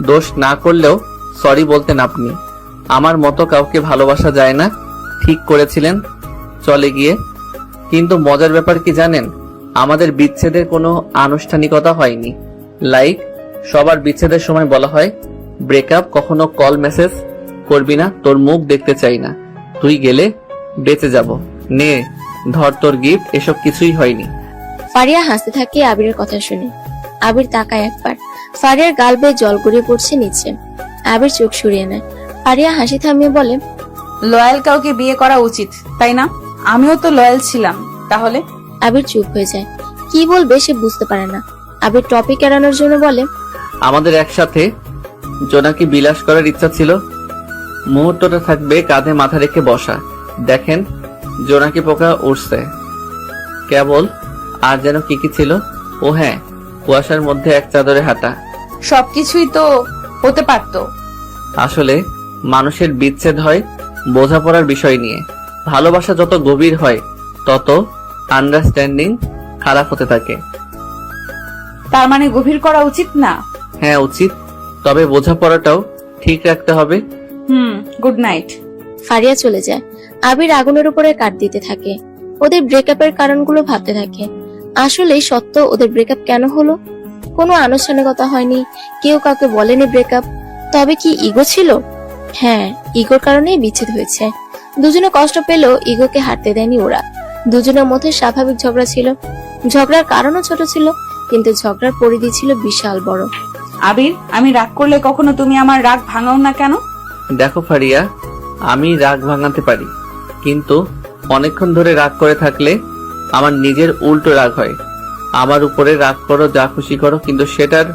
Speaker 1: দোষ না করলেও সরি বলতেন আপনি। আমার মতো কাউকে ভালোবাসা যায় না, ঠিক করেছিলেন চলে গিয়ে। কিন্তু মজার ব্যাপার কি জানেন, আমাদের বিচ্ছেদের কোনো আনুষ্ঠানিকতা হয়নি। লাইক সবার বিচ্ছেদের সময় বলা হয় ব্রেকআপ, কখনো কল মেসেজ করবি না, তোর মুখ দেখতে চাই না, তুই গেলে বেঁচে যাব, নে ধর তোর গিফট, এসব কিছুই হয়নি।
Speaker 3: ফারিয়া হাসতে থাকে আবিরের কথা শুনে। আবির তাকায় একবার, ফারিয়ার গাল বেয়ে জল গড়িয়ে পড়ছে নিচে। আবির চোখ সরিয়ে নেয়। ফারিয়া হাসি থামিয়ে বলে,
Speaker 5: লয়াল কাউকে বিয়ে করা উচিত, তাই না? আমিও তো লয়াল ছিলাম। তাহলে
Speaker 3: আবির চুপ হয়ে যায়। কি বলবে সে বুঝতে পারে না। আবির টপিক এড়ানোর জন্য বলে,
Speaker 1: আমাদের একসাথে জোনাকি বিলাস করার ইচ্ছা ছিল। মুহূর্তটা থাকবে কাঁধে মাথা রেখে বসা, দেখেন জোনাকি পোকা উঠছে কেবল। আর যেন কি কি ছিল, ও হ্যাঁ, কুয়াশার মধ্যে এক চাদরে হাঁটা।
Speaker 5: সবকিছুই তো হতে পারতো।
Speaker 1: আসলে মানুষের বিচ্ছেদ হয় বোঝাপড়ার বিষয় নিয়ে। ভালোবাসা যত গভীর হয় তত আন্ডারস্ট্যান্ডিং খারাপ হতে থাকে।
Speaker 5: তার মানে গভীর করা উচিত না?
Speaker 1: হ্যাঁ উচিত, তবে বোঝাপড়াটাও ঠিক রাখতে হবে।
Speaker 5: Good night.
Speaker 3: ফারিয়া চলে যায়। আবির আগুনের উপরে কাঠ দিতে থাকে। ওদের ব্রেকআপের কারণগুলো ভাবতে থাকে। আসলে সত্য ওদের ব্রেকআপ কেন হলো? কোনো আনুষ্ঠানিকতা হয়নি, কেউ কাউকে বলেনি ব্রেকআপ। তবে কি ইগো ছিল? হ্যাঁ, ইগোর কারণেই বিচ্ছেদ হয়েছে। দুজনে কষ্ট পেলেও ইগোকে হারতে দেয়নি ওরা। দুজনের মধ্যে স্বাভাবিক ঝগড়া ছিল, ঝগড়ার কারণও ছোট ছিল, কিন্তু ঝগড়ার পরিধি ছিল বিশাল বড়।
Speaker 5: আবির, আমি রাগ করলে কখনো তুমি আমার রাগ ভাঙাও না কেন?
Speaker 1: দেখো ফারিয়া, আমি রাগ ভাঙাতে পারি, কিন্তু অনেকক্ষণ ধরে রাগ করে থাকলে আমার নিজের উল্টো রাগ হয়। আমার উপরে রাগ করো, যা খুশি করো, কিন্তু সেটার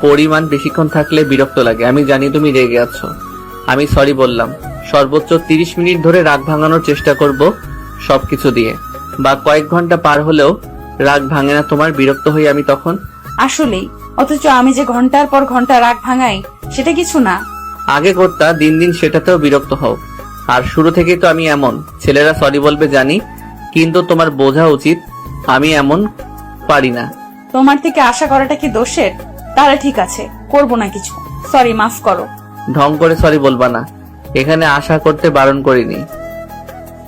Speaker 1: পরিমাণ বেশিক্ষণ থাকলে বিরক্ত লাগে। আমি জানি তুমি রেগে আছো, আমি সরি বললাম। সর্বোচ্চ 30 মিনিট ধরে রাগ ভাঙানোর চেষ্টা করব সবকিছু দিয়ে, বা কয়েক ঘন্টা পার হলেও রাগ ভাঙে না তোমার, বিরক্ত হই আমি তখন।
Speaker 5: আসলেই, অথচ আমি যে ঘন্টার পর ঘন্টা রাগ ভাঙাই সেটা কিছু না।
Speaker 1: আগে করতা, দিন দিন সেটাতেও বিরক্ত হও। আর শুরু থেকেই তো আমি এমন। ছেলেরা সরি বলবে জানি, কিন্তু তোমার বোঝা উচিত আমি এমন পারি না।
Speaker 5: তোমার থেকে আশা করাটা কি দোষের? তাহলে ঠিক আছে, করব না কিছু। সরি, মাফ করো।
Speaker 1: ঢং করে সরি বলবা না, এখানে আশা করতে বারণ করিনি,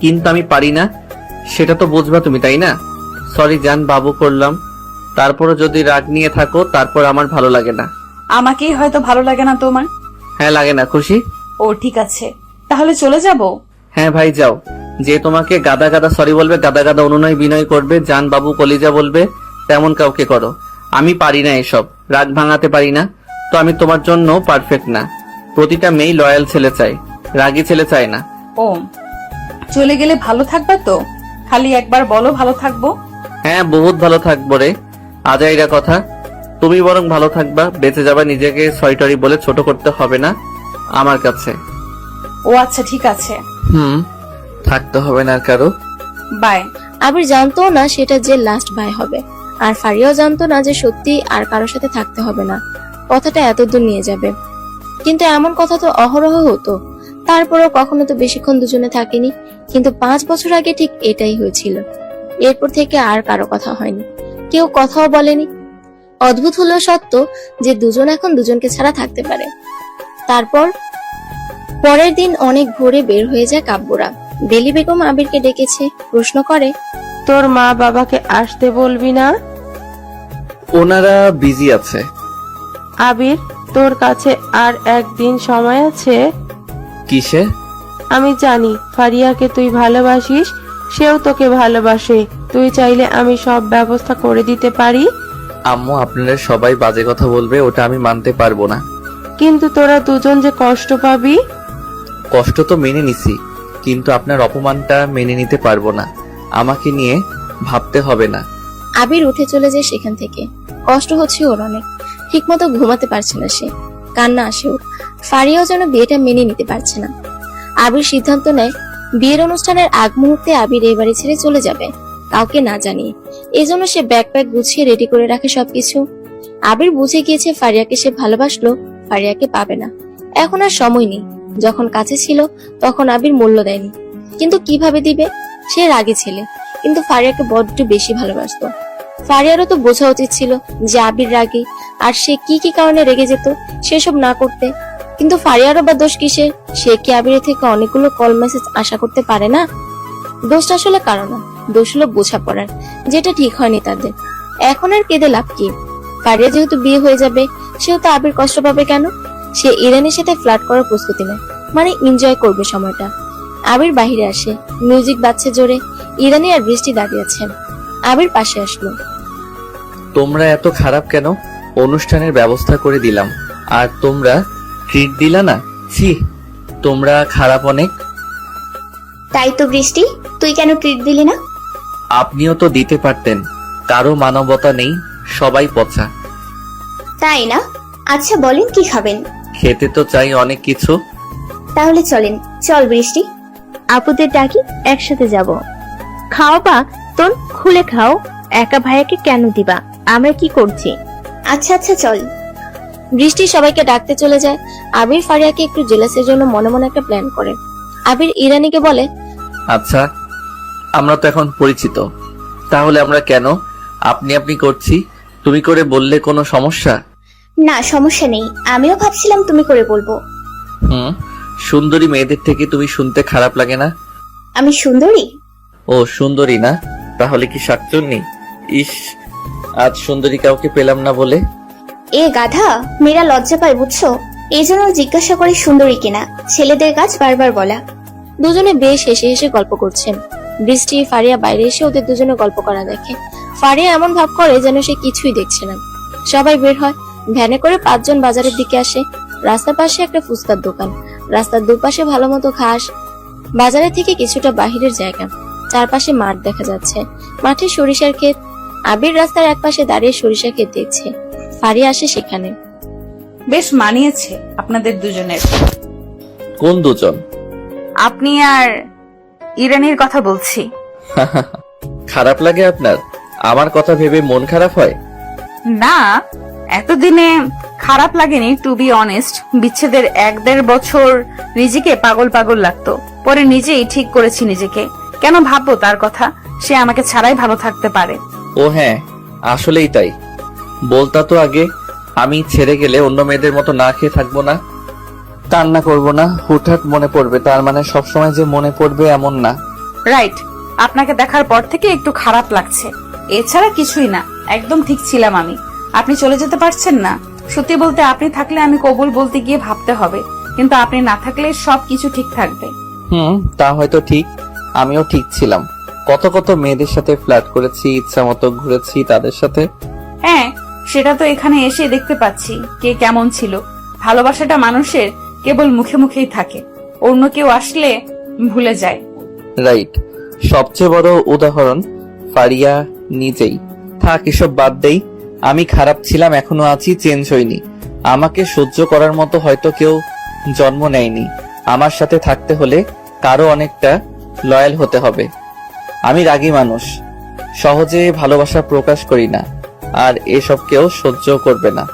Speaker 1: কিন্তু আমি পারি না সেটা তো বুঝবা তুমি, তাই না? সরি জান, বাবু করলাম। তারপরও যদি রাগ নিয়ে থাকো, তারপর আমার ভালো লাগে না।
Speaker 5: আমাকেই হয়তো ভালো লাগে না তোমার।
Speaker 1: হ্যাঁ লাগে না, খুশি?
Speaker 5: ও ঠিক আছে, তাহলে চলে যাব।
Speaker 1: হ্যাঁ ভাই যাও। যে তোমাকে গাদা গাদা সরি বলবে, গাদা গাদা অনুনয় বিনয় করবে, জান বাবু কলিজা বলবে, তেমন কাউকে করো। আমি পারি না এসব, রাগ ভাঙাতে পারি না। তো আমি তোমার জন্য পারফেক্ট না। প্রতিটা মেয়ে লয়াল ছেলে চায়, রাগী ছেলে চায় না।
Speaker 5: ও, চলে গেলে ভালো থাকবা তো? খালি একবার বলো ভালো থাকবো।
Speaker 1: হ্যাঁ বহুত ভালো থাকবো রে, আজাইরা কথা। তুমি বরং ভালো থাকবা, বেঁচে যাবা, নিজেকে সরি বলে ছোট করতে হবে না আমার কাছে।
Speaker 5: ও আচ্ছা ঠিক আছে,
Speaker 1: থাকতে হবে না আর কারো।
Speaker 5: বাই।
Speaker 3: আবির জানতো না সেটা যে লাস্ট বাই হবে, আর ফারিয়াও জানতো না যে সত্যি আর কারোর সাথে থাকতে হবে না, কথাটা এত দূর নিয়ে যাবে। কিন্তু এমন কথা তো অহরহ হতো। তারপরও কখনো তো বেশিক্ষণ দুজনে থাকেনি, কিন্তু 5 বছর আগে ঠিক এটাই হয়েছিল। এরপর থেকে আর কারো কথা হয়নি, কেউ কথাও বলেনি। অদ্ভুত হলেও সত্য যে দুজন এখন দুজনকে ছাড়া থাকতে পারে। তারপর পরের দিন অনেক ভোরে বের হয়ে যায় কাব্যরা। বেলি বেগম আবিরকে ডেকেছে, প্রশ্ন করে,
Speaker 4: তোর মা বাবাকে আসতে বলবি না?
Speaker 1: ওনারা বিজি আছে।
Speaker 4: আবির, তোর কাছে আর একদিন সময় আছে।
Speaker 1: কিসে?
Speaker 4: আমি জানি ফারিয়াকে তুই ভালোবাসিস, সেও তোকে ভালোবাসে। তুই চাইলে আমি সব ব্যবস্থা করে দিতে পারি।
Speaker 1: আম্মু, আপনারা সবাই বাজে কথা বলবে, ওটা আমি মানতে পারবো না।
Speaker 4: কিন্তু তোরা দুজন যে কষ্ট পাবি।
Speaker 1: কষ্ট তো মেনে নিছি, কিন্তু আপনার অপমানটা মেনে নিতে পারবো না। আমাকে নিয়ে ভাবতে হবে না।
Speaker 3: আবির উঠে চলে যায় সেখান থেকে। কষ্ট হচ্ছে ওর অনেক, ঠিকমতো ঘুমাতে পারছে না সে, কান্না আসে ওর। ফারিয়াও যেন বিয়েটা মেনে নিতে পারছে না। আবির সিদ্ধান্ত নেয় বিয়ের অনুষ্ঠানের আগ মুহূর্তে আবির এই বাড়ি ছেড়ে চলে যাবে, কাউকে না জানিয়ে। এজন্য সে ব্যাকপ্যাক গুছিয়ে রেডি করে রাখে সবকিছু। আবির বুঝে গিয়েছে ফারিয়াকে সে ভালোবাসলো, ফারিয়াকে পাবে না। এখন আর সময় নেই, যখন কাছে ছিল তখন আবির মূল্য দেয়নি, কিন্তু কিভাবে দিবে? সে রাগী ছেলে, কিন্তু ফারিয়াকে বড্ড বেশি ভালোবাসতো। ফারিয়ারও তো বোঝা উচিত ছিল যে আবির রাগী, আর সে কি কি কারণে রেগে যেত সেসব না করতে। কিন্তু ফারিয়ারও বা দোষ কিসের? সে কি আবিরের থেকে অনেকগুলো কল মেসেজ আশা করতে পারে না? দোষটা আসলে কারণ না, দোষ হলো বোঝাপড়ার, যেটা ঠিক হয়নি তাদের। এখন আর কেঁদে লাভ কি? ফারিয়া যেহেতু বিয়ে হয়ে যাবে, সেহেতু আবির কষ্ট পাবে কেন? সে ইরানের সাথে ফ্লার্ট করার প্রস্তুতি নেয়, মানে এনজয় করবে সময়টা। আবির বাহিরে আসে, মিউজিক বাজছে জোরে। ইরানি আর বৃষ্টি দাঁড়িয়ে আছেন। আবির পাশে আসলো।
Speaker 1: তোমরা এত খারাপ কেন? অনুষ্ঠানের ব্যবস্থা করে দিলাম, আর তোমরা ট্রিট দিলা না? ছি, তোমরা খারাপ অনেক।
Speaker 8: তাই তো বৃষ্টি, তুই কেন ট্রিট দিলি না?
Speaker 1: আপনিও তো দিতে পারতেন। কারো মানবতা নেই, সবাই পচা।
Speaker 8: তাই না? আচ্ছা বলেন কি খাবেন?
Speaker 1: খেতে তো চাই অনেক কিছু।
Speaker 8: তাহলে চলেন। চল বৃষ্টি।
Speaker 7: আপুদের ডাকি, একসাথে যাব। খাও বা তোর খুলে খাও, একা ভাইয়াকে কেন দিবা? আমরা কি করছি?
Speaker 8: আচ্ছা আচ্ছা চল।
Speaker 3: বৃষ্টি সবাইকে ডাকতে চলে যায়। আবির ফারিয়াকে একটু জেলাসের জন্য মনে মনে একটা প্ল্যান করে। আবির ইরানিকে বলে,
Speaker 1: আচ্ছা, আমরা তো এখন পরিচিত, তাহলে আমরা কেন আপনি আপনি করছি? তুমি করে বললে কোনো সমস্যা?
Speaker 8: না, সমস্যা নেই। আমিও ভাবছিলাম তুমি করে বলবো।
Speaker 1: সুন্দরী মেয়েদের থেকে তুমি শুনতে খারাপ লাগে না?
Speaker 8: আমি সুন্দরী?
Speaker 1: ও সুন্দরী না, তাহলে কি শাকচুন্নি? ইস, আজ সুন্দরী কাউকে পেলাম না বলে।
Speaker 8: এ গাধা, মেয়েরা লজ্জা পায় বুঝছো? এই জন্য জিজ্ঞাসা করি সুন্দরী কিনা। ছেলেদের কাজ বারবার বলা।
Speaker 3: দুজনে বেশ হেসে হেসে গল্প করছেন। বৃষ্টি ফারিয়া বাইরে এসে ওদের দুজনে গল্প করা দেখে। ফারিয়া এমন ভাব করে যেন সে কিছুই দেখছে না। সবাই বের হয়। ভ্যানে করে 5 জন বাজারের দিকে আসে। রাস্তার পাশে একটা ফুচকার দোকান, রাস্তার দুপাশে ভালো মতো ঘাস। বাজারের থেকে কিছুটা বাহিরের জায়গা, চারপাশে মাঠ দেখা যাচ্ছে। মাঠে সরিষার ক্ষেত। আবির রাস্তার এক পাশে দাঁড়িয়ে সরিষা ক্ষেত দেখছে। ফারিয়া আসে সেখানে।
Speaker 5: বেশ মানিয়েছে আপনাদের দুজনের।
Speaker 1: কোন দুজন?
Speaker 5: আপনি আর ইরানির কথা বলছি।
Speaker 1: খারাপ লাগে আপনার? আমার কথা ভেবে মন খারাপ হয়?
Speaker 5: না, এতদিনে খারাপ লাগেনি, টু বি অনেস্ট। বিচ্ছেদের 1-1.5 বছর নিজেকে পাগল পাগল লাগতো। পরে নিজেই ঠিক করেছি নিজেকে। কেন ভাববো তার কথা? সে আমাকে ছাড়াই ভালো থাকতে পারে।
Speaker 1: ও হ্যাঁ, আসলেই তাই। বলতা তো আগে, আমি ছেড়ে গেলে অন্য মেয়েদের মতো না খেয়ে থাকবো না, কান্না করবো না, হুটহাট মনে পড়বে। তার মানে সবসময় যে মনে পড়বে এমন না।
Speaker 5: রাইট, আপনাকে দেখার পর থেকে একটু খারাপ লাগছে, এছাড়া কিছুই না। একদম ঠিক ছিলাম আমি। আপনি চলে যেতে পারছেন না। সত্যি বলতে, আপনি থাকলে আমি কবুল বলতে গিয়ে ভাবতে হবে, কিন্তু আপনি না থাকলে সবকিছু ঠিক থাকবে।
Speaker 1: তা হয়তো ঠিক। আমিও ঠিক ছিলাম। কত কত মেয়েদের সাথে ফ্লার্ট করেছি, ইচ্ছা মতো ঘুরেছি তাদের সাথে।
Speaker 5: হ্যাঁ, সেটা তো এখানে এসে দেখতে পাচ্ছি কে কেমন ছিল। ভালোবাসাটা মানুষের কেবল মুখে মুখেই থাকে, অন্য কেউ আসলে ভুলে যায়।
Speaker 1: রাইট, সবচেয়ে বড় উদাহরণ ফারিয়া নিজেই। থাক, এসব বাদ দেই। আমি খারাপ ছিলাম, এখনো আছি, চেঞ্জ হইনি। আমাকে সহ্য করার মতো হয়তো কেউ জন্ম নেয়নি। আমার সাথে থাকতে হলে কারো অনেকটা লয়াল হতে হবে। আমি রাগী মানুষ, সহজে ভালোবাসা প্রকাশ করি না, আর এসব কেউ সহ্য করবে না।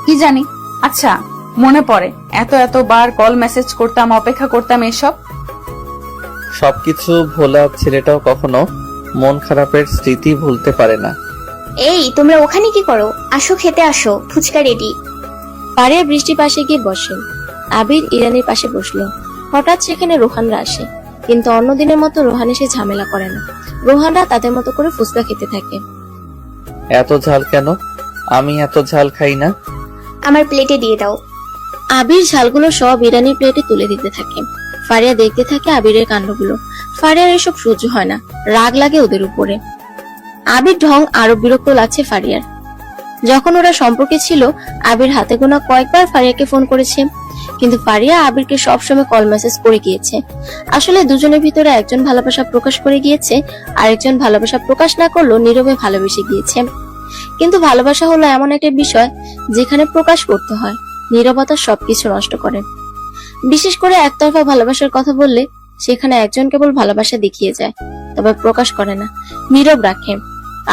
Speaker 5: কি জানি। আচ্ছা, মনে পড়ে এতবার কল মেসেজ করতাম, অপেক্ষা করতাম, এসব
Speaker 1: সবকিছু ভোলা ছেলেটাও কখনো মন খারাপের স্মৃতি ভুলতে পারে না।
Speaker 8: এই, তোমরা ওখানে কি করো? আসো, খেতে আসো, ফুচকা রেডি।
Speaker 3: ফারিয়া বৃষ্টির পাশে গিয়ে বসে। আবির ইরানির পাশে বসলো। হঠাৎ সেখানে রোহানরা আসে, কিন্তু অন্যদিনের মতো রোহান এসে ঝামেলা করে না। রোহানরা তাদের মতো করে ফুচকা খেতে থাকে।
Speaker 1: এত ঝাল কেন? আমি এত ঝাল খাই না।
Speaker 8: আমার প্লেটে দিয়ে দাও।
Speaker 3: আবির ঝালগুলো সব ইরানির প্লেটে তুলে দিতে থাকে। ফারিয়া দেখতে থাকে আবিরের কাণ্ডগুলো। ফারিয়ার এসব সহ্য হয় না, রাগ লাগে ওদের উপরে। আবির ঢং আরো বিরক্ত লাগছে ফারিয়ার। যখন ওরা সম্পর্কে ছিল, আবির হাতে গোনা কয়েকবার ফারিয়াকে ফোন করেছে, কিন্তু ফারিয়া আবিরকে সবসময় কল মেসেজ করে গিয়েছে। আসলে দুজনের ভিতরে একজন ভালোবাসা প্রকাশ করে গিয়েছে, আরেকজন ভালোবাসা প্রকাশ না করলেও নীরবে ভালোবেসে গিয়েছে। কিন্তু ভালোবাসা হলো এমন একটা বিষয় যেখানে প্রকাশ করতে হয়, নীরবতা সবকিছু নষ্ট করে। বিশেষ করে একতরফা ভালোবাসার কথা বললে সেখানে একজন কেবল ভালোবাসা দেখিয়ে যায়, তবে প্রকাশ করে না, নীরব রাখে।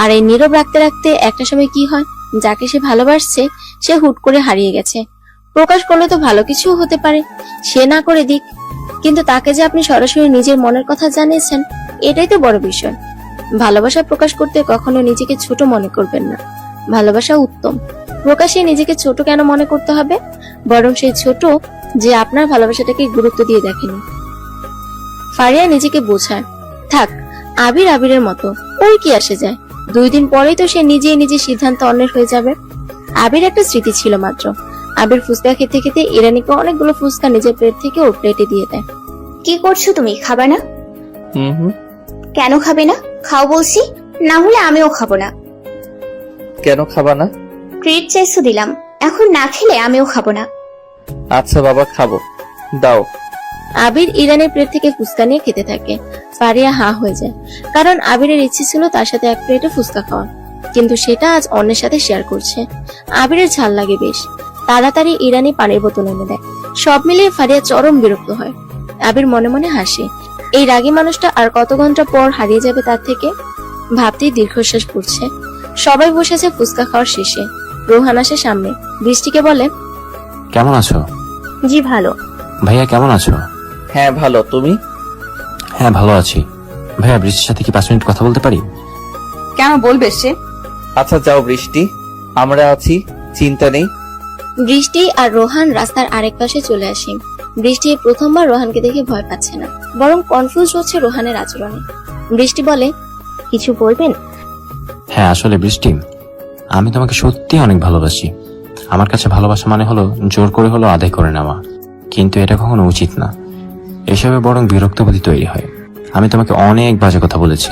Speaker 3: আর এই নীরব রাখতে রাখতে একটা সময় কি হয়, যাকে সে ভালোবাসছে সে হুট করে হারিয়ে গেছে। প্রকাশ করলে তো ভালো কিছু হতে পারে, সে না করে দিক, কিন্তু তাকে যে আপনি সরাসরি নিজের মনের কথা জানিয়েছেন, এটাই তো বড় বিষয়। ভালোবাসা প্রকাশ করতে কখনো নিজেকে ছোট মনে করবেন না। ভালোবাসা উত্তম, প্রকাশে নিজেকে ছোট কেন মনে করতে হবে? বরং সেই ছোট যে আপনার ভালোবাসাটাকে গুরুত্ব দিয়ে দেখেনি। ফারিয়া নিজেকে বোঝায়, থাক, আবির আবিরের মতো, ওর কি আসে যায়, 2 দিন পরেই তো সে নিজেই নিজের সিদ্ধান্ত অন্যের হয়ে যাবে। আবির একটা স্মৃতি ছিল মাত্র। আবির ফুচকা খেতে খেতে ইরানিকে অনেকগুলো ফুচকা নিজের প্লেট থেকে ওর প্লেটে দিয়ে দেয়।
Speaker 8: কি করছো তুমি, খাবে না?
Speaker 1: হুম।
Speaker 8: কেন খাবে না? খাও বলছি, না হলে আমিও খাবো না।
Speaker 1: কেন খাবা না?
Speaker 8: ট্রিট চাইছো দিলাম, এখন না খেলে আমিও খাবো না।
Speaker 1: আচ্ছা বাবা, খাবো, দাও।
Speaker 3: আবির ইরানের প্লেট থেকে ফুচকা নিয়ে খেতে থাকে। ফারিয়া হা হয়ে যায়, কারণ আবিরের ইচ্ছে ছিল তার সাথে এক প্লেটে ফুচকা খাওয়া, কিন্তু সেটা আজ অন্যের সাথে শেয়ার করছে। আবিরের ঝাল লাগে বেশ। তাড়াতাড়ি ইরানি পানির বোতল এনে দেয়। সব মিলিয়ে ফারিয়া চরম বিরক্ত হয়। আবির মনে মনে হাসে, এই রাগী মানুষটা আর কত ঘন্টা পর হারিয়ে যাবে তার থেকে ভাবতেই দীর্ঘশ্বাস পড়ছে। সবাই বসেছে ফুচকা খাওয়ার শেষে। রোহান আসে সামনে, বৃষ্টিকে বলে,
Speaker 10: কেমন আছো?
Speaker 7: জি ভালো।
Speaker 10: ভাইয়া কেমন আছো?
Speaker 1: হ্যাঁ ভালো, তুমি?
Speaker 10: হ্যাঁ ভালো আছি। ভাইয়া বৃষ্টির সাথে কি 5 মিনিট কথা বলতে পারি?
Speaker 5: কেন বলবে সে?
Speaker 1: আচ্ছা যাও বৃষ্টি, আমরা আছি, চিন্তা নেই।
Speaker 3: বৃষ্টি আর রোহান রাস্তার আরেক পাশে চলে আসে। বৃষ্টি এই প্রথমবার রোহানকে দেখে ভয় পাচ্ছে না, বরং কনফিউজ হচ্ছে রোহানের আচরণে। বৃষ্টি বলে,
Speaker 7: কিছু বলবেন?
Speaker 10: হ্যাঁ আসলে বৃষ্টি, আমি তোমাকে সত্যি অনেক ভালোবাসি। আমার কাছে ভালোবাসা মানে হলো জোর করে হলো আদায় করে নেওয়া, কিন্তু এটা কখনো উচিত না। এসবে বরং বিরক্তবোধী তৈরি হয়। আমি তোমাকে অনেক বাজে কথা বলেছি,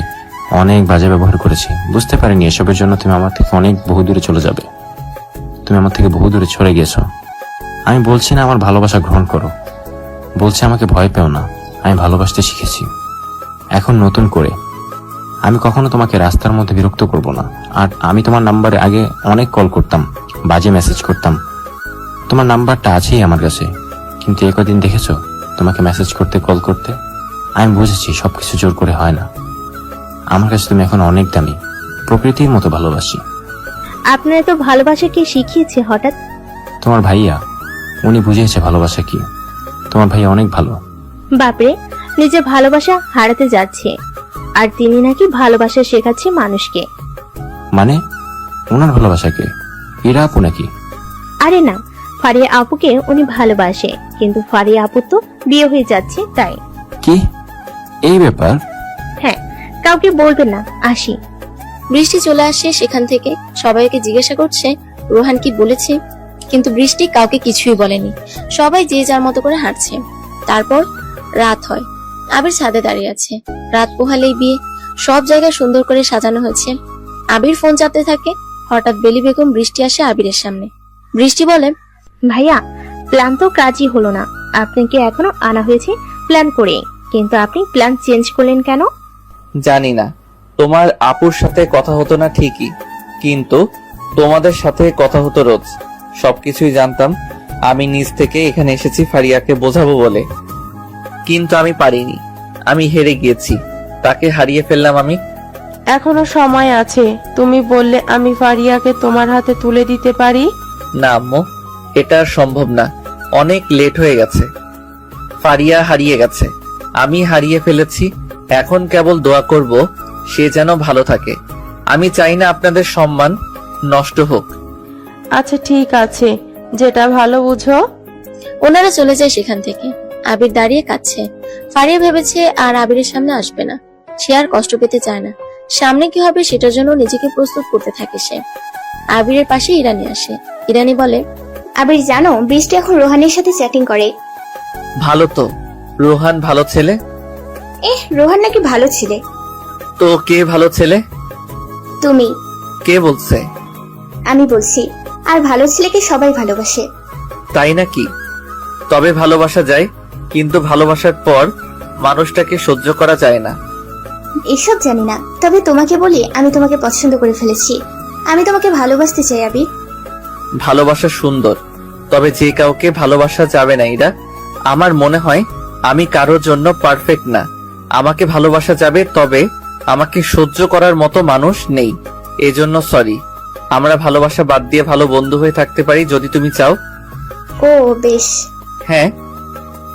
Speaker 10: অনেক বাজে ব্যবহার করেছি, বুঝতে পারিনি এসবের জন্য তুমি আমার থেকে অনেক বহু দূরে চলে যাবে। তুমি আমার থেকে বহু দূরে চলে গেছো। আমি বলছি না আমার ভালোবাসা গ্রহণ করো, বলছি আমাকে ভয় পেও না। আমি ভালোবাসতে শিখেছি এখন নতুন করে। আমি কখনো তোমাকে রাস্তার মধ্যে বিরক্ত করব না। আর আমি তোমার নাম্বারে আগে অনেক কল করতাম, বাজে মেসেজ করতাম। তোমার নাম্বারটা আছেই আমার কাছে, কিন্তু একদিন দেখেছো তোমাকে মেসেজ করতে, কল করতে। আমি বুঝেছি সবকিছু জোর করে হয় না। আমার কাছে তুমি এখন অনেক দামি, প্রকৃতির মতো ভালোবাসি।
Speaker 7: আপনার তো ভালোবাসা কি শিখিয়েছে হঠাৎ?
Speaker 10: তোমার ভাইয়া, উনি বুঝিয়েছে ভালোবাসা কি। তোমার ভাইয়া অনেক ভালো।
Speaker 7: বাপরে, নিজের ভালোবাসা হারাতে যাচ্ছে আর তিনি নাকি ভালোবাসা শেখাচ্ছে মানুষকে।
Speaker 10: মানে ওনার ভালোবাসাকে এরা আপু নাকি?
Speaker 7: আরে না, ফারিয়া আপুকে উনি ভালোবাসে, কিন্তু ফারিয়া আপু তো বিয়ে হয়ে যাচ্ছে তাই।
Speaker 10: কি এই ব্যাপার?
Speaker 7: হ্যাঁ, কাউকে বলবেন না, আসি।
Speaker 3: বৃষ্টি চলে আসে সেখান থেকে। সবাইকে জিজ্ঞাসা করছে রোহান কি বলেছে, কিন্তু বৃষ্টি কাউকে কিছুই বলেনি। সবাই যে যার মতো করে হাঁটছে। তারপর রাত হয়। আবির ছাদে দাঁড়িয়ে আছে। রাত পোহালেই বিয়ে, সব জায়গায় সুন্দর করে সাজানো হয়েছে। আবির ফোন চাপতে থাকে। হঠাৎ বেলি বেগম বৃষ্টি আসে আবিরের সামনে। বৃষ্টি বলে,
Speaker 7: ভাইয়া, প্ল্যান তো কাজই হলো না। আপনাকে এখনো আনা হয়েছে প্ল্যান করে, কিন্তু আপনি প্ল্যান চেঞ্জ করলেন কেন?
Speaker 1: জানি না, তোমার আপুর সাথে কথা হতো না ঠিকই, কিন্তু তোমাদের সাথে কথা হতো রোজ। সবকিছুই জানতাম। আমি নিজ থেকে এখানে এসেছি ফারিয়াকে বোঝাবো বলে, কিন্তু আমি পারিনি। আমি হেরে গিয়েছি, তাকে হারিয়ে ফেললাম আমি।
Speaker 4: এখনো সময় আছে, তুমি বললে আমি ফারিয়াকে তোমার হাতে তুলে দিতে পারি।
Speaker 1: না আম্মু, এটা আর সম্ভব না, অনেক লেট হয়ে গেছে। ফারিয়া হারিয়ে গেছে, আমি হারিয়ে ফেলেছি। এখন কেবল দোয়া করব সে যেন ভালো থাকে। আমি চাই না আপনাদের সম্মান নষ্ট হোক।
Speaker 4: আচ্ছা ঠিক আছে, যেটা ভালো বুঝো।
Speaker 3: ওনারা চলে যায় সেখান থেকে। আবির দাঁড়িয়ে কাঁদছে। ফারিয়া ভেবেছে আর আবিরের সামনে আসবে না। সে আর কষ্ট পেতে চায় না। সামনে কি হবে সেটার জন্য নিজেকে প্রস্তুত করতে থাকে সে। আবিরের পাশে ইরানি আসে। ইরানি বলে,
Speaker 8: আবির জানো, বৃষ্টি এখন রোহানের সাথে চ্যাটিং করে।
Speaker 1: ভালো তো, রোহান ভালো ছেলে?
Speaker 8: রোহান নাকি ভালো ছেলে?
Speaker 1: তো কে ভালো ছেলে?
Speaker 8: তুমি।
Speaker 1: কে বলছে?
Speaker 8: আমি বলছি। আর ভালো ছেলেকে সবাই ভালোবাসে।
Speaker 1: তাই নাকি? তবে ভালোবাসা যায়, কিন্তু ভালোবাসার পর মানুষটাকে সহ্য করা যায় না।
Speaker 8: এসব জানি না, তবে তোমাকে বলি আমি তোমাকে পছন্দ করে ফেলেছি। আমি তোমাকে ভালোবাসতে চাই আবির।
Speaker 1: ভালোবাসা সুন্দর, তবে যে কাউকে ভালোবাসা যাবে না এরা। আমার মনে হয় আমি কারোর জন্য পারফেক্ট না। আমাকে ভালোবাসা যাবে, তবে আমাকে সহ্য করার মতো মানুষ নেই। এজন্য সরি। আমরা ভালোবাসা বাদ দিয়ে ভালো বন্ধু হয়ে থাকতে পারি যদি তুমি চাও।
Speaker 8: ও বেশ।
Speaker 1: হ্যাঁ।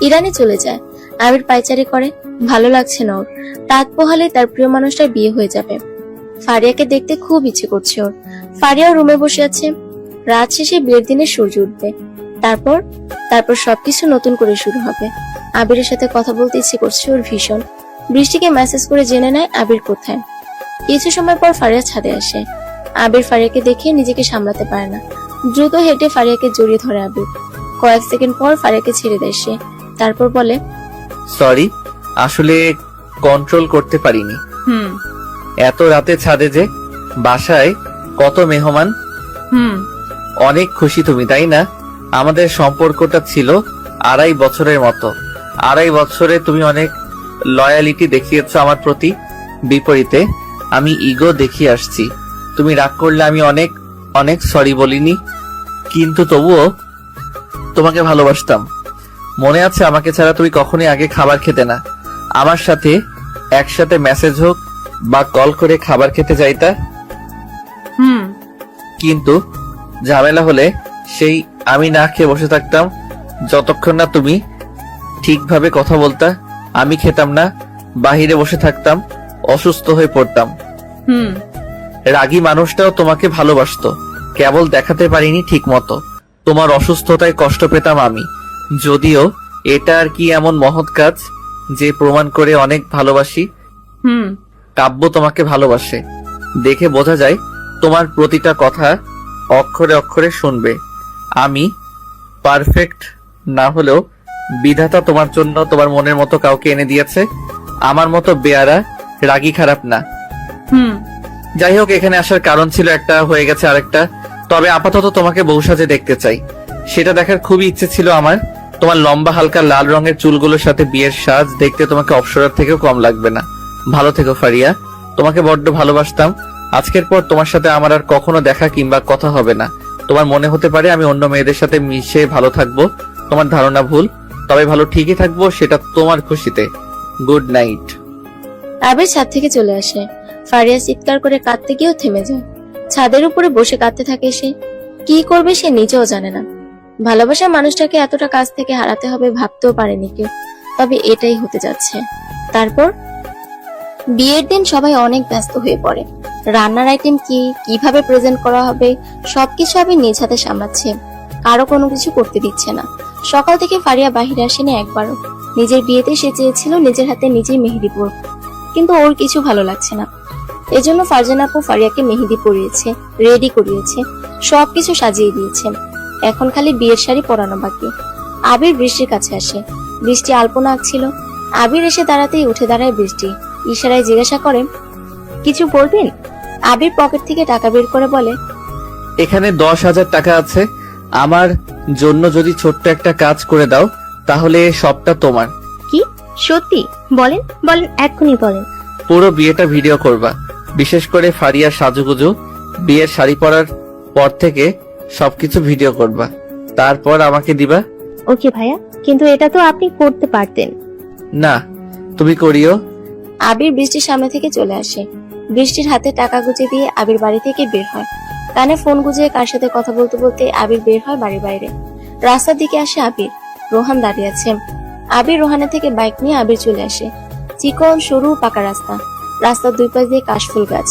Speaker 3: ইরানে চলে যায়। আবির পায়চারি করে। ভালো লাগছে না ওর। রাত পোহালে তার প্রিয় মানুষটার বিয়ে হয়ে যাবে। ফারিয়াকে দেখতে খুব ইচ্ছে করছে ওর। ফারিয়াও রুমে বসে আছে। রাত শেষে বিয়ের দিনে সূর্য উঠবে। তারপর তারপর সবকিছু নতুন করে শুরু হবে। আবিরের সাথে কথা বলতে ইচ্ছে করছে ওর ভীষণ। বৃষ্টিকে মেসেজ করে জেনে নেয় আবির কোথায়। কিছু সময় পর ফারিয়া ছাদে আসে। আবির ফারিয়াকে দেখে নিজেকে সামলাতে পারে না। দ্রুত হেঁটে ফারিয়াকে জড়িয়ে ধরে আবির। কয়েক সেকেন্ড পর ফারিয়াকে ছেড়ে দেয় সে। তারপর বলে,
Speaker 1: সরি, আসলে কন্ট্রোল করতে পারিনি।
Speaker 5: হুম
Speaker 1: এত রাতে ছাদে যে, বাসায় কত মেহমান।
Speaker 5: হুম
Speaker 1: অনেক খুশি তুমি, তাই না? আমাদের সম্পর্কটা ছিল 2.5 বছরের মতো। 2.5 বছরে তুমি অনেক লয়ালিটি দেখিয়েছো আমার প্রতি। বিপরীতে আমি ইগো দেখিয়ে আসছি। তুমি রাগ করলে আমি অনেক অনেক সরি বলিনি, কিন্তু তবুও তোমাকে ভালোবাসতাম। মনে আছে আমাকে ছাড়া তুমি কখনোই আগে খাবার খেতে না। আমার সাথে একসাথে মেসেজ হোক বা কল করে খাবার খেতে যাইতা,
Speaker 5: হুম
Speaker 1: কিন্তু ঝামেলা হলে সেই আমি না খেয়ে বসে থাকতাম যতক্ষণ না তুমি ঠিকভাবে কথা বলতা। আমি খেতাম না, বাহিরে বসে থাকতাম, অসুস্থ হয়ে পড়তাম।
Speaker 5: হুম
Speaker 1: রাগী মানুষটাও তোমাকে ভালোবাসতো, কেবল দেখাতে পারিনি ঠিক মতো। তোমার অসুস্থতায় কষ্ট পেতাম আমি। যদিও এটা আর কি এমন মহৎ কাজ যে প্রমাণ করে অনেক ভালোবাসি।
Speaker 5: হুম
Speaker 1: কাব্য তোমাকে ভালোবাসে, দেখে বোঝা যায়। তোমার প্রতিটা কথা অক্ষরে অক্ষরে শুনবে। আমি পারফেক্ট না হলেও বিধাতা তোমার জন্য তোমার মনের মতো কাউকে এনে দিয়েছে। আমার মতো বেয়ারা, রাগী, খারাপ না।
Speaker 5: হুম
Speaker 1: যাই হোক, এখানে আসার কারণ ছিল একটা, হয়ে গেছে আরেকটা। তবে আপাতত তোমাকে বউ সাজে দেখতে চাই, সেটা দেখার খুবই ইচ্ছে ছিল আমার। তোমার লম্বা হালকা লাল রঙের চুলগুলোর সাথে বিয়ের সাজ দেখতে তোমাকে অপসরার থেকেও কম লাগবে না। ভালো থেকো ফারিয়া, তোমাকে বড্ড ভালোবাসতাম। আজকের পর তোমার সাথে আমার আর কখনো দেখা কিংবা কথা হবে না। তোমার মনে হতে পারে আমি অন্য মেয়েদের সাথে মিশে ভালো থাকবো, তোমার ধারণা ভুল। তবে ভালো ঠিকই থাকবো, সেটা তোমার খুশিতে। Good night.
Speaker 3: আবির ছাদ থেকে চলে আসে। ফারিয়া চিৎকার করে কাঁদতে গিয়েও থেমে যায়। ছাদের উপরে বসে কাঁদতে থাকে সে। কি করবে সে নিজেও জানে না। ভালোবাসার মানুষটাকে এতটা কাছ থেকে হারাতে হবে ভাবতেও পারেনি কেউ। তবে এটাই হতে যাচ্ছে। তারপর বিয়ের দিন সবাই অনেক ব্যস্ত হয়ে পড়ে। রান্নার আইটেম কি, কিভাবে প্রেজেন্ট করা হবে, সবকিছু আমি নিজ হাতে সামলাচ্ছে। কারো কোনো কিছু করতে দিচ্ছে না। সকাল থেকে ফারিয়া বাহিরে আসেনি একবারও। নিজের বিয়েতে সে চেয়েছিল নিজের হাতে নিজেই মেহেদি পরব, কিন্তু ওর কিছু ভালো লাগছে না। এজন্য ফারজানা আপু ফারিয়াকে মেহেদি পরিয়েছে, রেডি করিয়েছে, সবকিছু সাজিয়ে দিয়েছে। এখন খালি বিয়ের শাড়ি পরানো বাকি। আবির বৃষ্টির কাছে আসে। বৃষ্টি আলপনা আঁকছিল। আবির এসে দাঁড়াতেই উঠে দাঁড়ায় বৃষ্টি। ইশারায় জিজ্ঞাসা করে,
Speaker 7: কিছু বলবেন?
Speaker 3: আবির পকেট থেকে টাকা বের করে বলে,
Speaker 1: এখানে 10,000 টাকা আছে। আমার জন্য যদি ছোট্ট একটা কাজ করে দাও, তাহলে সবটা তোমার।
Speaker 7: কি সত্যি? বলেন বলেন, এক্ষুনি বলেন।
Speaker 1: পুরো বিয়েটা ভিডিও করবা, বিশেষ করে ফারিয়ার সাজুগুজু, বিয়ের শাড়ি পরার পর থেকে সবকিছু ভিডিও করবা, তারপর আমাকে দিবা।
Speaker 7: ওকে ভাইয়া, কিন্তু এটা তো আপনি করতে পারতেন।
Speaker 1: না, তুমি করিও।
Speaker 3: আবির বৃষ্টির সামনে থেকে চলে আসে। বৃষ্টির হাতে টাকা গুজে দিয়ে আবির বাড়ি থেকে বের হয়। কানে ফোন গুজে কার সাথে কথা বলতে বলতে আবির বের হয় বাড়ির বাইরে। রাস্তার দিকে আসে আবির। রোহান দাঁড়িয়ে আছে। আবির রোহানের থেকে বাইক নিয়ে আবির চলে আসে। চিকন সরু পাকা রাস্তা, রাস্তার দুই পাশ দিয়ে কাশফুল গাছ।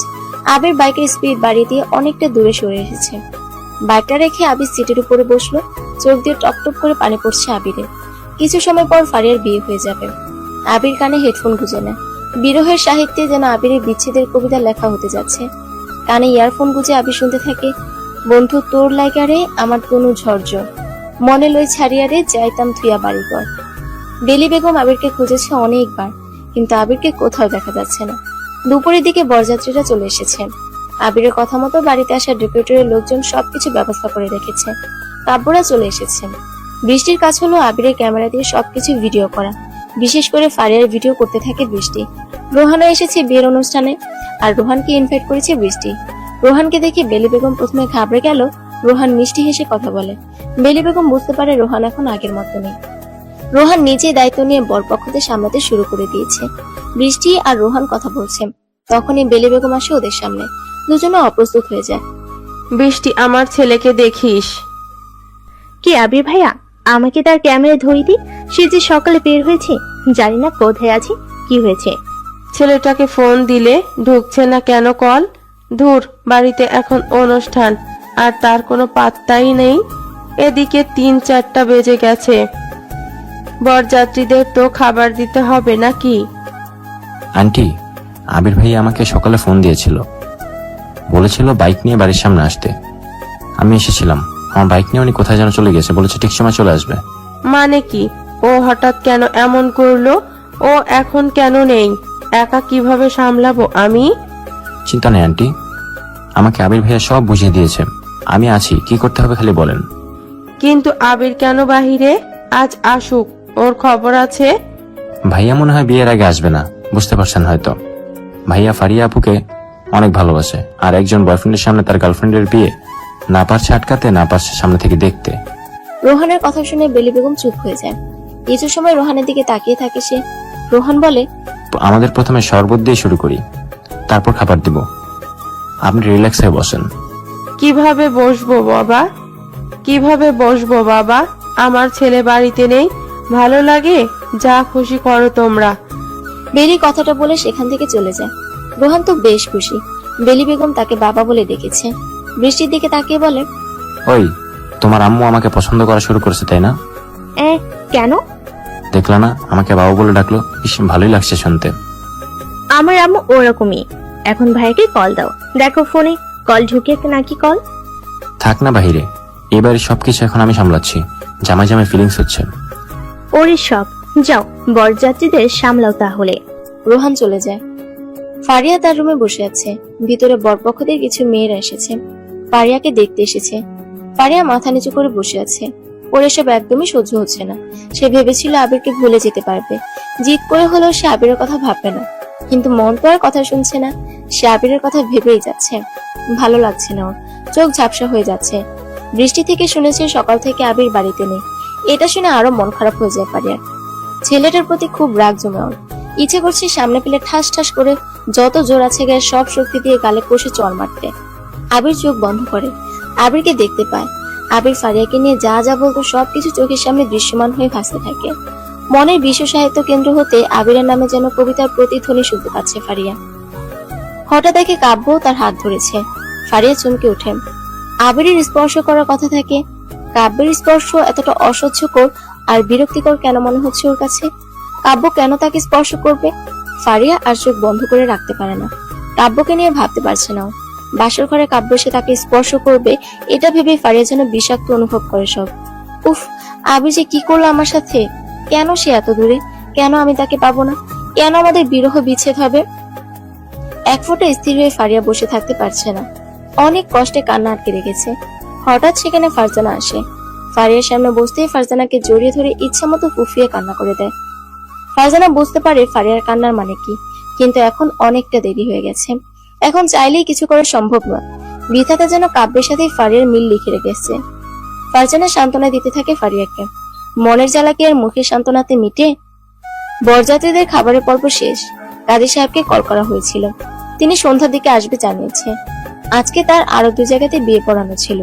Speaker 3: আবির বাইকের স্পিড বাড়িয়ে দিয়ে অনেকটা দূরে সরে এসেছে। বাইকটা রেখে আবির সিটের উপরে বসলো। চোখ দিয়ে টপটপ করে পানি পড়ছে আবিরের। কিছু সময় পর ফারিয়ার বিয়ে হয়ে যাবে। আবির কানে হেডফোন গুজে নেয়। বিরহের সাহিত্যে যেন আবিরের বিচ্ছেদের কবিতা লেখা হতে যাচ্ছে। কানে ইয়ারফোন গুজে আবির শুনতে থাকে, বন্ধু তোর লাইগারে আমার তনু ঝরঝর, মনে লই ছাড়িয়ারে যাইতাম থুইয়া বাড়িঘর। বেলি বেগম আবিরকে খুঁজেছে অনেকবার, কিন্তু আবিরকে কোথাও দেখা যাচ্ছে না। দুপুরের দিকে বরযাত্রীরা চলে এসেছে। আবিরের কথা মতো বাড়িতে আসা ডেপুটের লোকজন সবকিছু ব্যবস্থা করে রেখেছে। কাব্যরা চলে এসেছেন। বৃষ্টির কাজ হলো আবিরের ক্যামেরা দিয়ে সবকিছু ভিডিও করা। বিশেষ করে ফারিয়ার ভিডিও করতে থাকে বৃষ্টি। রোহানও এসেছে বিয়ের অনুষ্ঠানে, আর রোহানকে ইনভাইট করেছে বৃষ্টি। রোহানকে দেখে বেলি বেগম প্রথমে ঘাবড়ে গেল। রোহান মিষ্টি হেসে কথা বলে। বেলি বেগম বুঝতে পারে রোহান এখন আগের মতো নেই। রোহান নিজেই দায়িত্ব নিয়ে বরপক্ষদের সামলাতে শুরু করে দিয়েছে। বৃষ্টি আর রোহান কথা বলছে, তখনই বেলি বেগম আসে ওদের সামনে। দুজনে অপ্রস্তুত হয়ে যায়।
Speaker 4: বৃষ্টি, আমার ছেলেকে দেখিস।
Speaker 7: কি আবির ভাইয়া, আমাকে তার ক্যামেরা ধরিয়ে দি। সে যে সকালে বের হয়েছে, জানি না কোথায় আছে, কি হয়েছে।
Speaker 4: ছেলেটাকে ফোন দিলে ঢুকছে না কেন কল? ধুর, বাড়িতে এখন অনুষ্ঠান আর তার কোনো পাত্তাই নেই। এদিকে 3-4টা বেজে গেছে। বরযাত্রীদের তো খাবার দিতে হবে নাকি?
Speaker 10: আন্টি, আবির ভাই আমাকে সকালে ফোন দিয়েছিল, বলেছিল বাইক নিয়ে বাড়ির সামনে আসতে। আমি এসেছিলাম। আমার বাইক নিয়ে উনি কোথায় যেন চলে গেছে, বলেছে ঠিক সময় চলে আসবে।
Speaker 4: মানে কি? ও হঠাৎ কেন এমন করলো? ও এখন কেন নেই? একা কিভাবে সামলাবো আমি?
Speaker 10: চিন্তা নেই আন্টি, আমাকে আবির ভাইয়া সব বুঝিয়ে দিয়েছে। আমি আছি, কি করতে হবে খালি বলেন।
Speaker 4: কিন্তু আবির কেন বাহিরে? আজ আসুক, ওর খবর আছে।
Speaker 10: ভাইয়া মনে হয় বিয়ের আগে আসবে না, বুঝতে পারছেন হয়তো। ভাইয়া ফারিয়া আপুকে অনেক ভালোবাসে, আর একজন বয়ফ্রেন্ডের সামনে তার গার্লফ্রেন্ডের বিয়ে না পারছে আটকাতে, না পারছে সামনে থেকে দেখতে।
Speaker 3: রোহানের কথা শুনে বেলি বেগম চুপ হয়ে যায়। কিছু সময় রোহানের দিকে তাকিয়ে থাকে সে। রোহান বলে,
Speaker 10: আমাদের প্রথমে শরবত দিয়ে শুরু করি, তারপর খাবার দিব। আপনি রিল্যাক্স হয়ে বসেন।
Speaker 4: কিভাবে বসবো বাবা? কিভাবে বসবো বাবা? আমার ছেলে বাড়িতে নেই। ভালো লাগে, যা খুশি করো তোমরা।
Speaker 3: বেলি কথাটা বলে সেখান থেকে চলে যায়। রোহান তো বেশ খুশি। বেলি বেগম তাকে বাবা বলে ডেকেছে। বৃষ্টির দিকে তাকিয়ে বলে,
Speaker 10: ওই, তোমার আম্মু আমাকে পছন্দ করা শুরু করেছে তাই না?
Speaker 7: কেন?
Speaker 10: দেখলা না, আমাকে বাবা বলে ডাকলো। ইস, ভালোই লাগছে শুনতে।
Speaker 7: আমার আম্মু ওরকমই। এখন ভাইকে কল দাও, দেখো ফোনে কল ঢুকে নাকি কল।
Speaker 10: থাক না বাহিরে, এবারে সবকিছু এখন আমি সামলাচ্ছি। জামাই জামাই ফিলিংস হচ্ছে।
Speaker 7: ওরে সব, যাও বরযাত্রীদের সামলাও তাহলে।
Speaker 3: রোহান চলে যায়। ফারিয়া তার রুমে বসে আছে। ভিতরে বরপক্ষদের কিছু মেয়েরা এসেছে, ফারিয়াকে দেখতে এসেছে। ফারিয়া মাথা নিচু করে বসে আছে। ওর এসব একদমই সহ্য হচ্ছে না। সে ভেবেছিল আবিরকে ভুলে যেতে পারবে, জিদ করে হলেও সে আবিরের কথা ভাববে না। কিন্তু মন তো আর কথা শুনছে না। সে আবিরের কথা ভেবেই যাচ্ছে। ভালো লাগছে না ওর, চোখ ঝাপসা হয়ে যাচ্ছে। বৃষ্টি থেকে শুনেছে সকাল থেকে আবির বাড়িতে নেই। এটা শুনে আরো মন খারাপ হয়ে যায় ফারিয়ার। ছেলেটার প্রতি খুব রাগ জমে ওর। ইচ্ছে করছে সামনে পেলে ঠাস ঠাস করে যত জোর আছে গায়ে সব শক্তি দিয়ে গালে কষে চড় মারতে। আবির চোখ বন্ধ করে। আবিরকে দেখতে পায়। আবির ফারিয়াকে নিয়ে যা যা বলতো সবকিছু চোখের সামনে দৃশ্যমান হয়ে ভাসতে থাকে। মনের বিশ্ব সাহিত্য কেন্দ্র হতে আবিরের নামে যেন কবিতার প্রতিধ্বনি শুনতে পাচ্ছে ফারিয়া। হঠাৎ দেখে কাব্য তার হাত ধরেছে। ফারিয়া চমকে ওঠে। আবিরের স্পর্শ করার কথা থাকে। কাব্যের স্পর্শ এতটা অসহ্যকর আর বিরক্তিকর কেন মনে হচ্ছে ওর কাছে? কাব্য কেন তাকে স্পর্শ করবে? ফারিয়া আর চোখ বন্ধ করে রাখতে পারে না। কাব্যকে নিয়ে ভাবতে পারছে না। বাসর ঘরে কাব্য সে তাকে স্পর্শ করবে, এটা ভেবে ফারিয়া যেন বিষাক্ত অনুভব করে সব। উফ, আবির যে কি করলো আমার সাথে? কেন সে এত দূরে? কেন আমি তাকে পাবো না? কেন আমাদের বিরহ বিচ্ছেদ হবে? এক ফোঁটা স্থির হয়ে ফারিয়া বসে থাকতে পারছে না। অনেক কষ্টে কান্না আটকে রেখেছে। হঠাৎ সেখানে ফারজানা আসে। ফারিয়ার সামনে বসতেই ফারজানাকে জড়িয়ে ধরে ইচ্ছা মতো ফুফিয়ে কান্না করে দেয়। ফারজানা বুঝতে পারে ফারিয়ার কান্নার মানে কি, কিন্তু এখন অনেকটা দেরি হয়ে গেছে। এখন চাইলেই কিছু করা সম্ভব নয়। বিধাতা যেন কাব্যের সাথে ফারিয়ার মিল লিখে রেখেছে। ফারজানা সান্ত্বনা দিতে থাকে ফারিয়াকে। মনের জ্বালা কি আর মুখের সান্ত্বনাতে মিটে? বরযাত্রীদের খাবারের পর্ব শেষ। কাজী সাহেবকে কল করা হয়েছিল। তিনি সন্ধ্যার দিকে আসবে জানিয়েছে। আজকে তার আরো 2 জায়গাতে বিয়ে পড়ানো ছিল।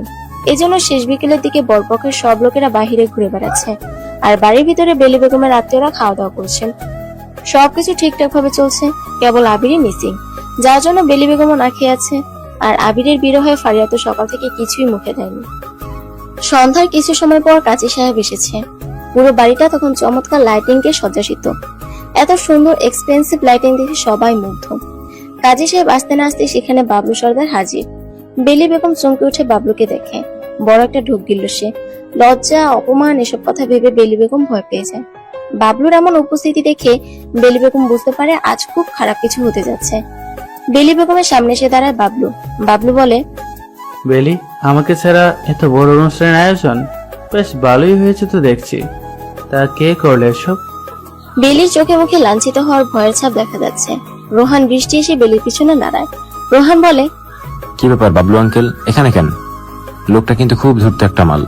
Speaker 3: এজন্য শেষ বিকেলের দিকে বরপক্ষের সব লোকেরা বাহিরে ঘুরে বেড়াচ্ছে, আর বাড়ির ভিতরে বেলি বেগমের আত্মীয়রা খাওয়া দাওয়া করছেন। সবকিছু ঠিকঠাক ভাবে চলছে, কেবল আবিরই মিসিং, যার জন্য বেলি বেগমও না খেয়ে আছে। আর আবিরের বিরহে ফারিয়া তো সকাল থেকে কিছুই মুখে দেয়নি। সন্ধ্যার কিছু সময় পর কাজী সাহেব এসেছে। পুরো বাড়িটা তখন চমৎকার লাইটিং কে সজ্জাসিত। এত সুন্দর এক্সপেন্সিভ লাইটিং দেখে সবাই মুগ্ধ। কাজী সাহেব আসতে না আসতে সেখানে বাবলু সর্দার হাজির। বেলি বেগম চমকে উঠে বাবলুকে দেখে। বড় একটা ঢোক গিলল সে। লজ্জা, অপমান এসব কথা ভেবে বেলি বেগম ভয় পেয়ে যায়। বাবলুর এমন উপস্থিতি দেখে বেলি বেগম বুঝতে পারে আজ খুব খারাপ কিছু হতে যাচ্ছে। বেলি বেগমের সামনে এসে দাঁড়ায় বাবলু। বাবলু বলে,
Speaker 11: বেলি, আমাকে ছাড়া এত বড় অনুষ্ঠানের আয়োজন বেশ ভালোই হয়েছে তো দেখছি। তা কে করলে এসব?
Speaker 3: বেলির চোখে মুখে লাঞ্ছিত হওয়ার ভয়ের ছাপ দেখা যাচ্ছে। রোহান বৃষ্টি এসে বেলির পিছনে দাঁড়ায়। রোহান বলে,
Speaker 10: কি ব্যাপার বাবলু আঙ্কেল, এখানে কেন? লোকটা কিন্তু খুব ধূর্ত একটা মাল।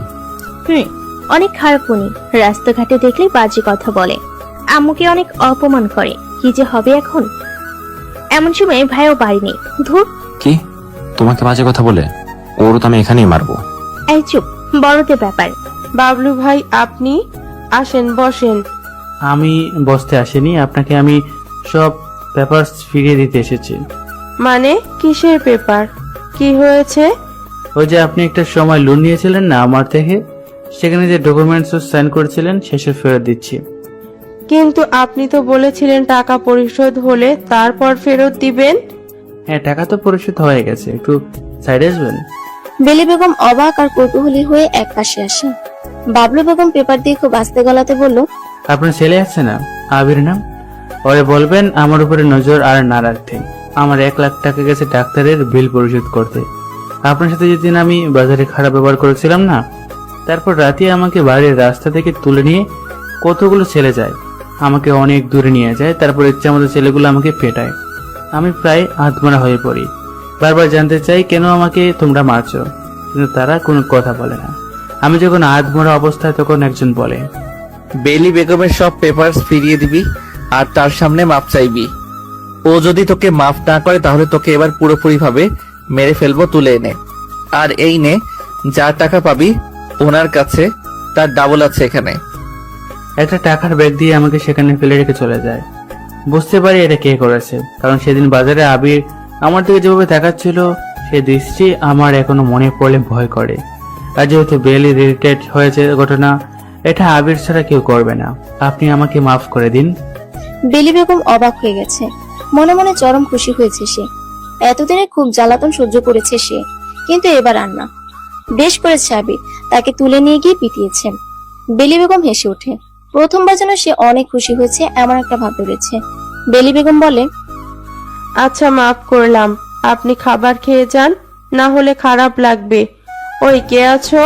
Speaker 7: অনেক খারাপ উনি, রাস্তাঘাটে দেখলে বাজে কথা বলে, আম্মুকে অনেক অপমান করে। কি যে হবে এখন। এমন সময় ভাইও বাড়ি নেই। ধুর।
Speaker 10: কি তোমাকে বাজে কথা বলে? ওর তো আমি এখানেই মারবো।
Speaker 7: এই চুপ, বড়দের ব্যাপার।
Speaker 4: বাবলু ভাই, আপনি আসেন, বসেন।
Speaker 11: আমি বসতে আসিনি, আপনাকে আমি সব পেপার ফিরিয়ে দিতে এসেছি।
Speaker 4: মানে কিসের পেপার? কি হয়েছে?
Speaker 11: ওই যে আপনি একটা সময় লোন নিয়েছিলেন না আমার থেকে, সেখানে যে ডকুমেন্টস সাইন করেছিলেন সেসব ফেরত দিচ্ছি।
Speaker 4: কিন্তু আপনি তো বলেছিলেন টাকা পরিশোধ হলে তারপর ফেরত দিবেন।
Speaker 11: হ্যাঁ, টাকা তো পরিশোধ হয়ে গেছে, একটু সাইডে আসবেন।
Speaker 3: বেলি বেগম অবাক আর কৌতূহলী হয়ে এক পাশে আসে। বাবলু বেগম পেপার দিয়ে খুব আস্তে গলাতে বলল,
Speaker 11: আপনার ছেলে আছে না, আবির নাম, ওরে বলবেন আমার উপরে নজর আর না রাখতে। আমার 1 লাখ টাকা গেছে ডাক্তারের বিল পরিশোধ করতে। আপনার সাথে যেদিন আমি বাজারে খারাপ ব্যবহার করেছিলাম না, তারপর রাতে আমাকে বাড়ির রাস্তা থেকে তুলে নিয়ে কতগুলো ছেলে যায়, আমাকে অনেক দূরে নিয়ে যায়, তারপর ইচ্ছা মতো ছেলেগুলো আমাকে পেটায়। আমি প্রায় আত্মরা হয়ে পড়ি, বারবার জানতে চাই কেন আমাকে তোমরা মারছো, কিন্তু তারা কোনো কথা বলে না। আমি যখন আত্মরা অবস্থায় তখন একজন বলে,
Speaker 1: বেলি বেগমের সব পেপারস ফিরিয়ে দিবি আর তার সামনে মাপ চাইবি। ও যদি তোকে মাফ না করে তাহলে তোকে এবার পুরোপুরি ভাবে মেরে ফেলবো, তুলে এনে। আর এই নে, যা টাকা পাবি ওনার কাছে তার ডাবল আছে এখানে।
Speaker 11: একটা টাকার ব্যাগ দিয়ে আমাকে সেখানে ফেলে রেখে চলে যায়। বুঝতে পারি এটা কে করেছে, কারণ সেদিন বাজারে আবির আমার দিকে যেভাবে তাকাচ্ছিল সে দৃষ্টি আমার এখনো মনে পড়লে ভয় করে। আর যেহেতু বেলি রিলেটেড হয়েছে ঘটনা, এটা আবির ছাড়া কেউ করবে না। আপনি আমাকে মাফ করে দিন।
Speaker 3: বেলি বেগম অবাক হয়ে গেছে। মনে মনে চরম খুশি হয়েছে সে। এতদিনে খুব জ্বালাতন সহ্য করেছে সে, কিন্তু এবার আর না। বেশ করেছে আবির, তাকে তুলে নিয়ে গিয়ে পিটিয়েছে। বেলি বেগম হেসে ওঠে। প্রথমবার যেন সে অনেক খুশি হয়েছে এমন একটা ভাব বেড়েছে। বেলি বেগম বলে,
Speaker 4: আচ্ছা, মাফ করলাম। আপনি খাবার খেয়ে যান, না হলে খারাপ লাগবে। ওই কে আছো,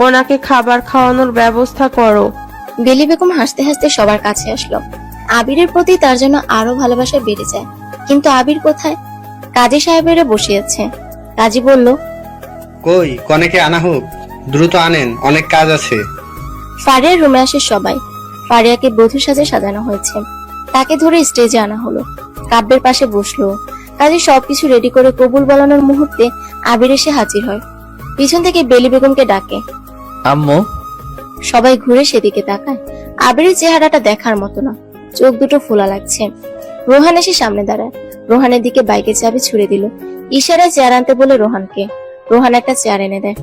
Speaker 4: ওনাকে খাবার খাওয়ানোর ব্যবস্থা করো।
Speaker 3: বেলি বেগম হাসতে হাসতে সবার কাছে আসলো। আবিরের প্রতি তার জন্য আরো ভালোবাসা বেড়ে যায়। কিন্তু আবির কোথায়? কাজী সাহেবেরা বসে আছে। কাজী বলল,
Speaker 12: কই কনেকে আনা হোক, দ্রুত আনেন, অনেক কাজ আছে।
Speaker 3: ফারিয়ার রুমে আসে সবাই। ফারিয়াকে বধূ সাজে সাজানো হয়েছে। তাকে ধরে স্টেজে আনা হলো। কাব্যের পাশে বসলো। কাজী সবকিছু রেডি করে কবুল বলানোর মুহূর্তে আবির এসে হাজির হয়। পিছন থেকে বেলি বেগমকে ডাকে,
Speaker 1: আম্মু।
Speaker 3: সবাই ঘুরে সেদিকে তাকায়। আবিরের চেহারাটা দেখার মতো না, চোখ দুটো ফোলা লাগছে। রোহান এসে সামনে দাঁড়ায়। রোহানের দিকে বাইকের চাবি ছুড়ে দিল। ইশারায় চেয়ার আনতে বলে রোহানকে। রোহান একটা চেয়ার এনে দেয়।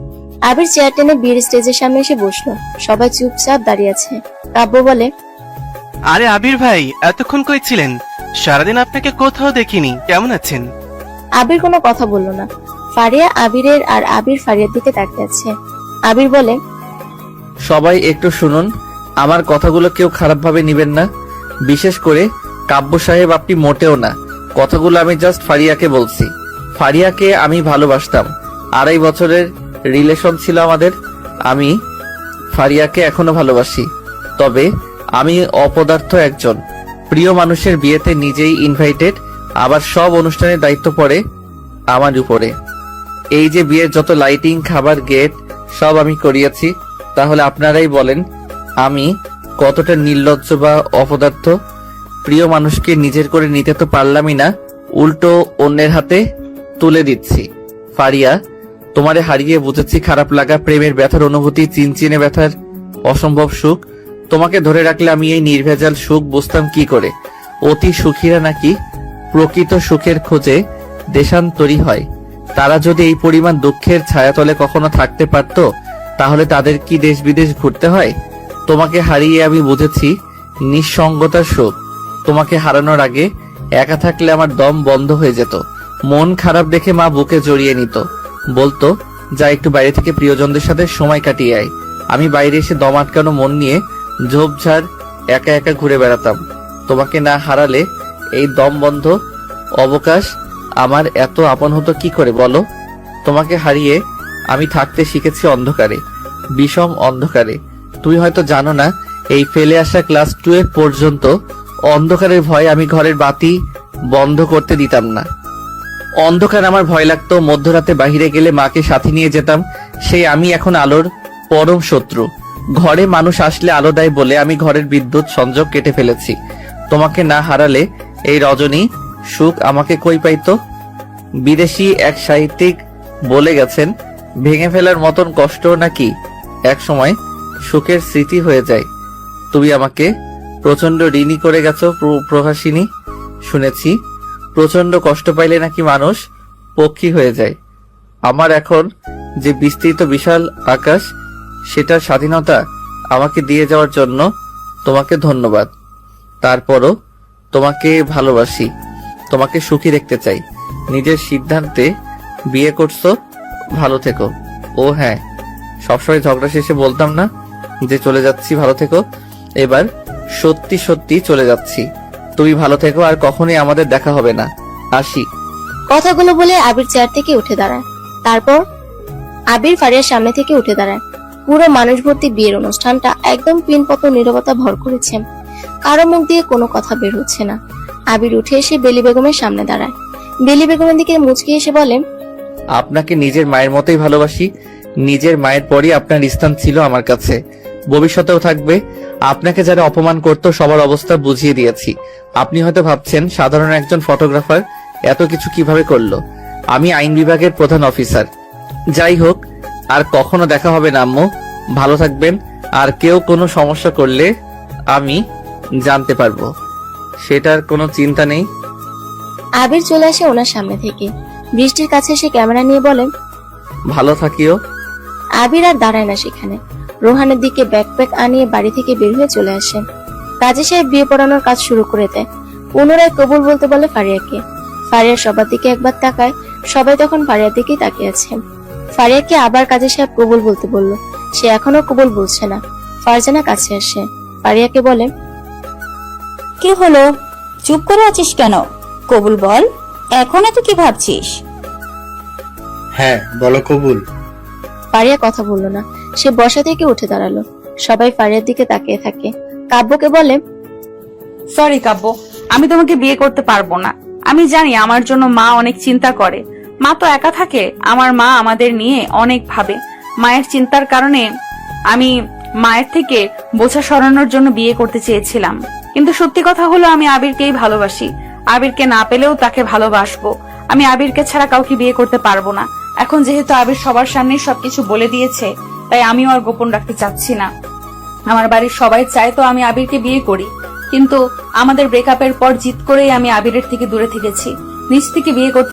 Speaker 3: আবির চেয়ার টেনে বিয়ের স্টেজের সামনে এসে বসলো। সবাই চুপচাপ দাঁড়িয়ে আছে। কাব্য বলে,
Speaker 6: আরে আবির ভাই, এতক্ষণ কই ছিলেন? সারাদিন আপনাকে কোথাও দেখিনি, কেমন আছেন?
Speaker 3: আবির কোনো কথা বলল না। ফারিয়া আবিরের আর আবির ফারিয়ার দিকে তাকিয়ে আছে। আবির বলে,
Speaker 1: সবাই একটু শুনুন, আমার কথাগুলো কেউ খারাপ ভাবে নিবেন না, বিশেষ করে কাব্য সাহেব, আপনি মোটেও না। কথাগুলো আমি জাস্ট ফারিয়াকে বলছি। ফারিয়াকে আমি ভালোবাসতাম, 2.5 বছরের রিলেশন ছিল আমাদের। আমি ফারিয়াকে এখনো ভালোবাসি, তবে আমি অপদার্থ একজন। প্রিয় মানুষের বিয়েতে নিজেই ইনভাইটেড, আবার সব অনুষ্ঠানের দায়িত্ব পড়ে আমার উপরে। এই যে বিয়ের যত লাইটিং, খাবার, গেট সব আমি করিয়েছি। তাহলে আপনারাই বলেন আমি কতটা নির্লজ্জ বা অপদার্থ। প্রিয় মানুষকে নিজের করে নিতে তো পারলামই না, উল্টো অন্যের হাতে তুলে দিচ্ছি। ফারিয়া, তোমারে হারিয়ে বুঝেছি খারাপ লাগা, প্রেমের ব্যথার অনুভূতি, চিনচিনে ব্যথার অসম্ভব সুখ। তোমাকে ধরে রাখলে আমি এই নির্ভেজাল সুখ বুঝতাম কি করে। অতি সুখীরা নাকি প্রকৃত সুখের খোঁজে দেশান্তরী হয়। তারা যদি এই পরিমাণ দুঃখের ছায়াতলে কখনো থাকতে পারতো, তাহলে তাদের কি দেশ বিদেশ ঘুরতে হয়। তোমাকে হারিয়ে আমি বুঝেছি নিঃসঙ্গতার সুখ। তোমাকে হারানোর আগে একা থাকলে আমার দম বন্ধ হয়ে যেত। মন খারাপ দেখে মা বুকে জড়িয়ে নিত, বলতো যা একটু বাইরে থেকে প্রিয়জনদের সাথে সময় কাটিয়ে আয়। আমি বাইরে এসে দম আটকানো মন নিয়ে ঝোপঝাড় একা একা ঘুরে বেড়াতাম। তোমাকে না হারালে এই দম বন্ধ অবকাশ আমার এত আপন হতো কি করে বলো? তোমাকে হারিয়ে আমি থাকতে শিখেছি অন্ধকারে, বিষম অন্ধকারে। তুমি হয়তো জানো না, এই ফেলে আসা ক্লাস 12 পর্যন্ত অন্ধকারের ভয়ে আমি ঘরের বাতি বন্ধ করতে দিতাম না। অন্ধকার আমার ভয় লাগতো। মধ্যরাতে বাইরে গেলে মাকে সাথে নিয়ে যেতাম। সেই আমি এখন আলোর পরম শত্রু। ঘরে মানুষ আসলে আলো দেয় বলে আমি ঘরের বিদ্যুৎ সংযোগ কেটে ফেলেছি। তোমাকে না হারালে এই রজনী সুখ আমাকে কই পাইতো? বিদেশি এক সাহিত্যিক বলে গেছেন, ভেঙে ফেলার মতন কষ্ট নাকি এক সময় সুখের স্মৃতি হয়ে যায়। তুমি আমাকে প্রচন্ড ঋণী করে গেছো প্রভাসিনী। শুনেছি প্রচন্ড কষ্ট পাইলে নাকি মানুষ পক্ষী হয়ে যায়। আমার এখন যে বিস্তৃত বিশাল আকাশ, সেটার স্বাধীনতা আমাকে দিয়ে যাওয়ার জন্য তোমাকে ধন্যবাদ। তারপরও তোমাকে ভালোবাসি, তোমাকে সুখী দেখতে চাই। নিজের সিদ্ধান্তে বিয়ে করছো, ভালো থেকো। ও হ্যাঁ, সবসময় ঝগড়া শেষে বলতাম না যে চলে যাচ্ছি, ভালো থেকো। এবার সত্যি সত্যি চলে যাচ্ছি। তুমি ভালো থেকো, আর কখনোই আমাদের দেখা হবে না। আসি।
Speaker 3: কথাগুলো বলে আবির চেয়ার থেকে উঠে দাঁড়ায়। তারপর আবির ফারিয়ার সামনে থেকে উঠে দাঁড়ায়। পুরো মানুষ ভর্তি বিয়ের অনুষ্ঠানটা একদম পিনপত নীরবতা ভর করেছে। কারো মুখ দিয়ে কোনো কথা বের হচ্ছে না। আবির উঠে এসে বেলি বেগমের সামনে দাঁড়ায়। বেলি বেগমের দিকে মুচকি এসে বলে,
Speaker 1: আপনাকে নিজের মায়ের মতোই ভালোবাসি। নিজের মায়ের পরই আপনার স্থান ছিল আমার কাছে, ভবিষ্যতেও থাকবে। আপনাকে যারা অপমান করতো সবার অবস্থা বুঝিয়ে দিয়েছি। আপনি হয়তো ভাবছেন সাধারণ একজন ফটোগ্রাফার এত কিছু কিভাবে করলো। আমি আইন বিভাগের প্রধান অফিসার। যাই হোক, আর কখনো দেখা হবে না আম্মু। ভালো থাকবেন। আর কেউ কোনো সমস্যা করলে আমি জানতে পারবো, সেটার কোনো চিন্তা নেই।
Speaker 3: আবির চলে আসে ওনার সামনে থেকে। বৃষ্টির কাছে এসে ক্যামেরা নিয়ে বলে,
Speaker 1: ভালো থাকিও।
Speaker 3: আবির আর দাঁড়ায় না সেখানে। রোহানের দিকে ব্যাকপ্যাক আনিয়ে বাড়ি থেকে বের হয়ে চলে আসে। কাজী সাহেব বিয়ে পড়ানোর কাজ শুরু করে দেয়। পুনরায় কবুল বলতে বলে ফারিয়াকে। ফারিয়া সবার দিকে একবার তাকায়। সবাই তখন ফারিয়ার দিকেই তাকিয়ে আছে। ফারিয়াকে আবার কাজী সাহেব কবুল বলতে বলল। সে এখনো কবুল বলছে না। ফারজানা কাছে আসে। ফারিয়াকে বলে,
Speaker 13: কি হলো, চুপ করে আছিস কেন? কবুল বল, এখন এত কি ভাবছিস?
Speaker 12: হ্যাঁ বলো কবুল।
Speaker 3: ফারিয়া কথা বলল না। সে বসা থেকে উঠে দাঁড়ালো। সবাই ফারিয়ার দিকে তাকিয়ে থাকে। কাব্যকে বলে,
Speaker 5: সরি কাব্য, আমি তোমাকে বিয়ে করতে পারবো না। আমি জানি আমার জন্য মা অনেক চিন্তা করে। মা তো একা থাকে। আমার মা আমাদের নিয়ে অনেক ভাবে। মায়ের চিন্তার কারণে আমি মায়ের থেকে বোঝা সরানোর জন্য বিয়ে করতে চেয়েছিলাম। কিন্তু সত্যি কথা হলো, আমি আবিরকেই ভালোবাসি। আবিরকে না পেলেও তাকে ভালোবাসবো। আমি আবিরকে ছাড়া কাউকে বিয়ে করতে পারবো না। এখন যেহেতু আবির সবার সামনে সবকিছু বলে দিয়েছে, তাই আমিও আর গোপন রাখতে চাচ্ছি না। আমার বাড়ির সবাই চায় তো আমি আবিরকে বিয়ে করি, কিন্তু আমাদের ব্রেকআপের পর জিদ করেই আমি আবিরের থেকে দূরে থেকেছি। নিজ থেকে বিয়ে করতে